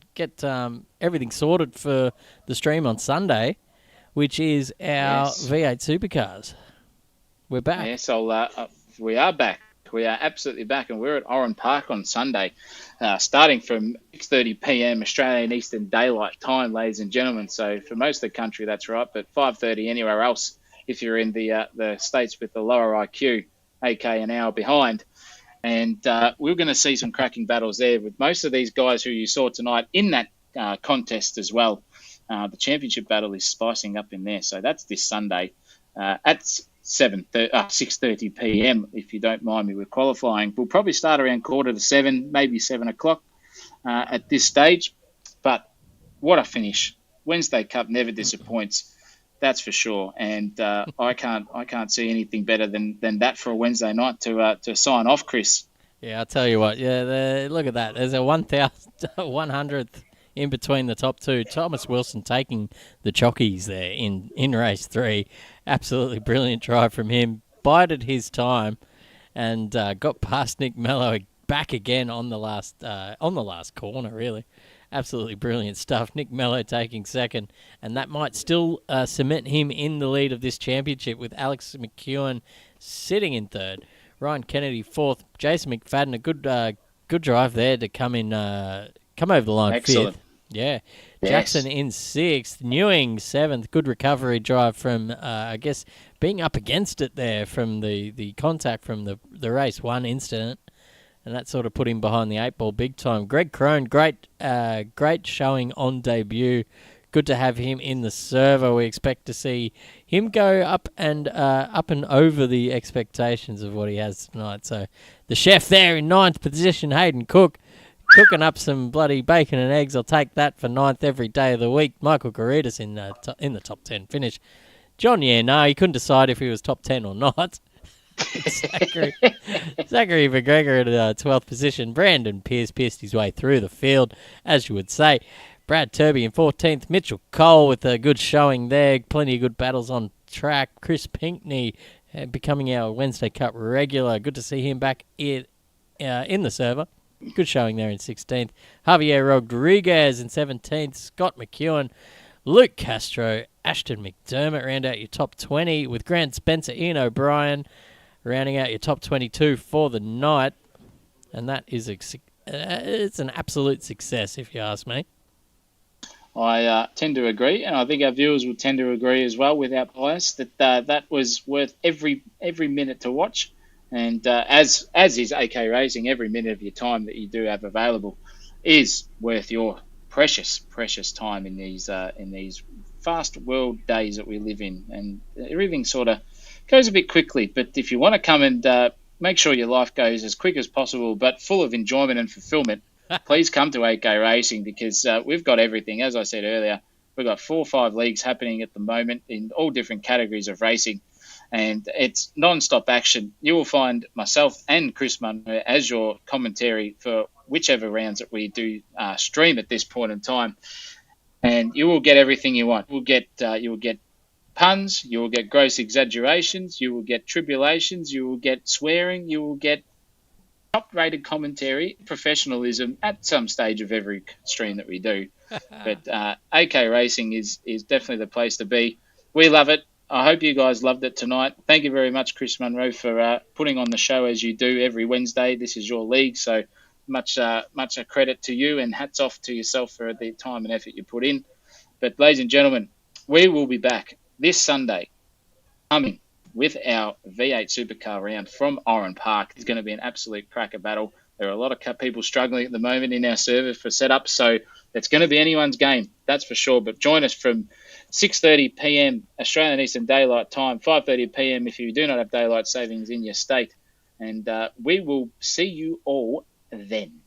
everything sorted for the stream on Sunday, which is our V8 Supercars. We're back. Yes, we are back. We are absolutely back, and we're at Oran Park on Sunday, starting from 6:30 p.m. Australian Eastern Daylight Time, ladies and gentlemen. So for most of the country, that's right, but 5:30 anywhere else if you're in the states with the lower IQ, AK an hour behind. And we're going to see some cracking battles there with most of these guys who you saw tonight in that contest as well. The championship battle is spicing up in there, so that's this Sunday at 6:30 p.m. if you don't mind me. We're qualifying. We'll probably start around 6:45, maybe 7 o'clock at this stage. But what a finish! Wednesday Cup never disappoints, that's for sure. And I can't see anything better than that for a Wednesday night to sign off, Chris. Yeah, I'll tell you what. Yeah, look at that. There's a 100th in between the top two. Thomas Wilson taking the chockies there in race 3. Absolutely brilliant drive from him. Bided his time and got past Nick Mello back again on the last corner, really. Absolutely brilliant stuff. Nick Mello taking second, and that might still cement him in the lead of this championship, with Alex McEwen sitting in third. Ryan Kennedy fourth. Jason McFadden, a good drive there to come over the line. Excellent. Fifth. Yeah. Yes. Jackson in sixth. Newing seventh. Good recovery drive from, I guess, being up against it there from the contact from the race 1 incident. And that sort of put him behind the 8 ball big time. Greg Crone, great showing on debut. Good to have him in the server. We expect to see him go up and over the expectations of what he has tonight. So the chef there in 9th position, Hayden Cook, cooking up some bloody bacon and eggs. I'll take that for 9th every day of the week. Michael Garitas in the top 10 finish. John, he couldn't decide if he was top 10 or not. Zachary McGregor at 12th position. Brandon Pierce pierced his way through the field, as you would say. Brad Turby in 14th. Mitchell Cole with a good showing there. Plenty of good battles on track. Chris Pinkney becoming our Wednesday Cup regular. Good to see him back in the server. Good showing there in 16th. Javier Rodriguez in 17th. Scott McEwen. Luke Castro. Ashton McDermott round out your top 20 with Grant Spencer, Ian O'Brien rounding out your top 22 for the night. And that is it's an absolute success, if you ask me. I tend to agree, and I think our viewers will tend to agree as well, without bias, that that was worth every minute to watch. And as is AK Racing, every minute of your time that you do have available is worth your precious time in these fast world days that we live in. And everything sort of goes a bit quickly. But if you want to come and make sure your life goes as quick as possible, but full of enjoyment and fulfillment, please come to AK Racing, because we've got everything. As I said earlier, we've got 4 or 5 leagues happening at the moment in all different categories of racing, and it's non-stop action. You will find myself and Chris Munro as your commentary for whichever rounds that we do stream at this point in time, and you will get everything you want. You will get puns, you will get gross exaggerations, you will get tribulations, you will get swearing, you will get top-rated commentary, professionalism at some stage of every stream that we do. But AK Racing is definitely the place to be. We love it. I hope you guys loved it tonight. Thank you very much, Chris Munro, for putting on the show as you do every Wednesday. This is your league, so much a credit to you, and hats off to yourself for the time and effort you put in. But ladies and gentlemen, we will be back this Sunday coming with our V8 Supercar round from Oran Park. It's going to be an absolute cracker battle. There are a lot of people struggling at the moment in our server for setup, so it's going to be anyone's game, that's for sure. But join us from 6:30 p.m. Australian Eastern Daylight Time, 5:30 p.m. if you do not have daylight savings in your state. And we will see you all then.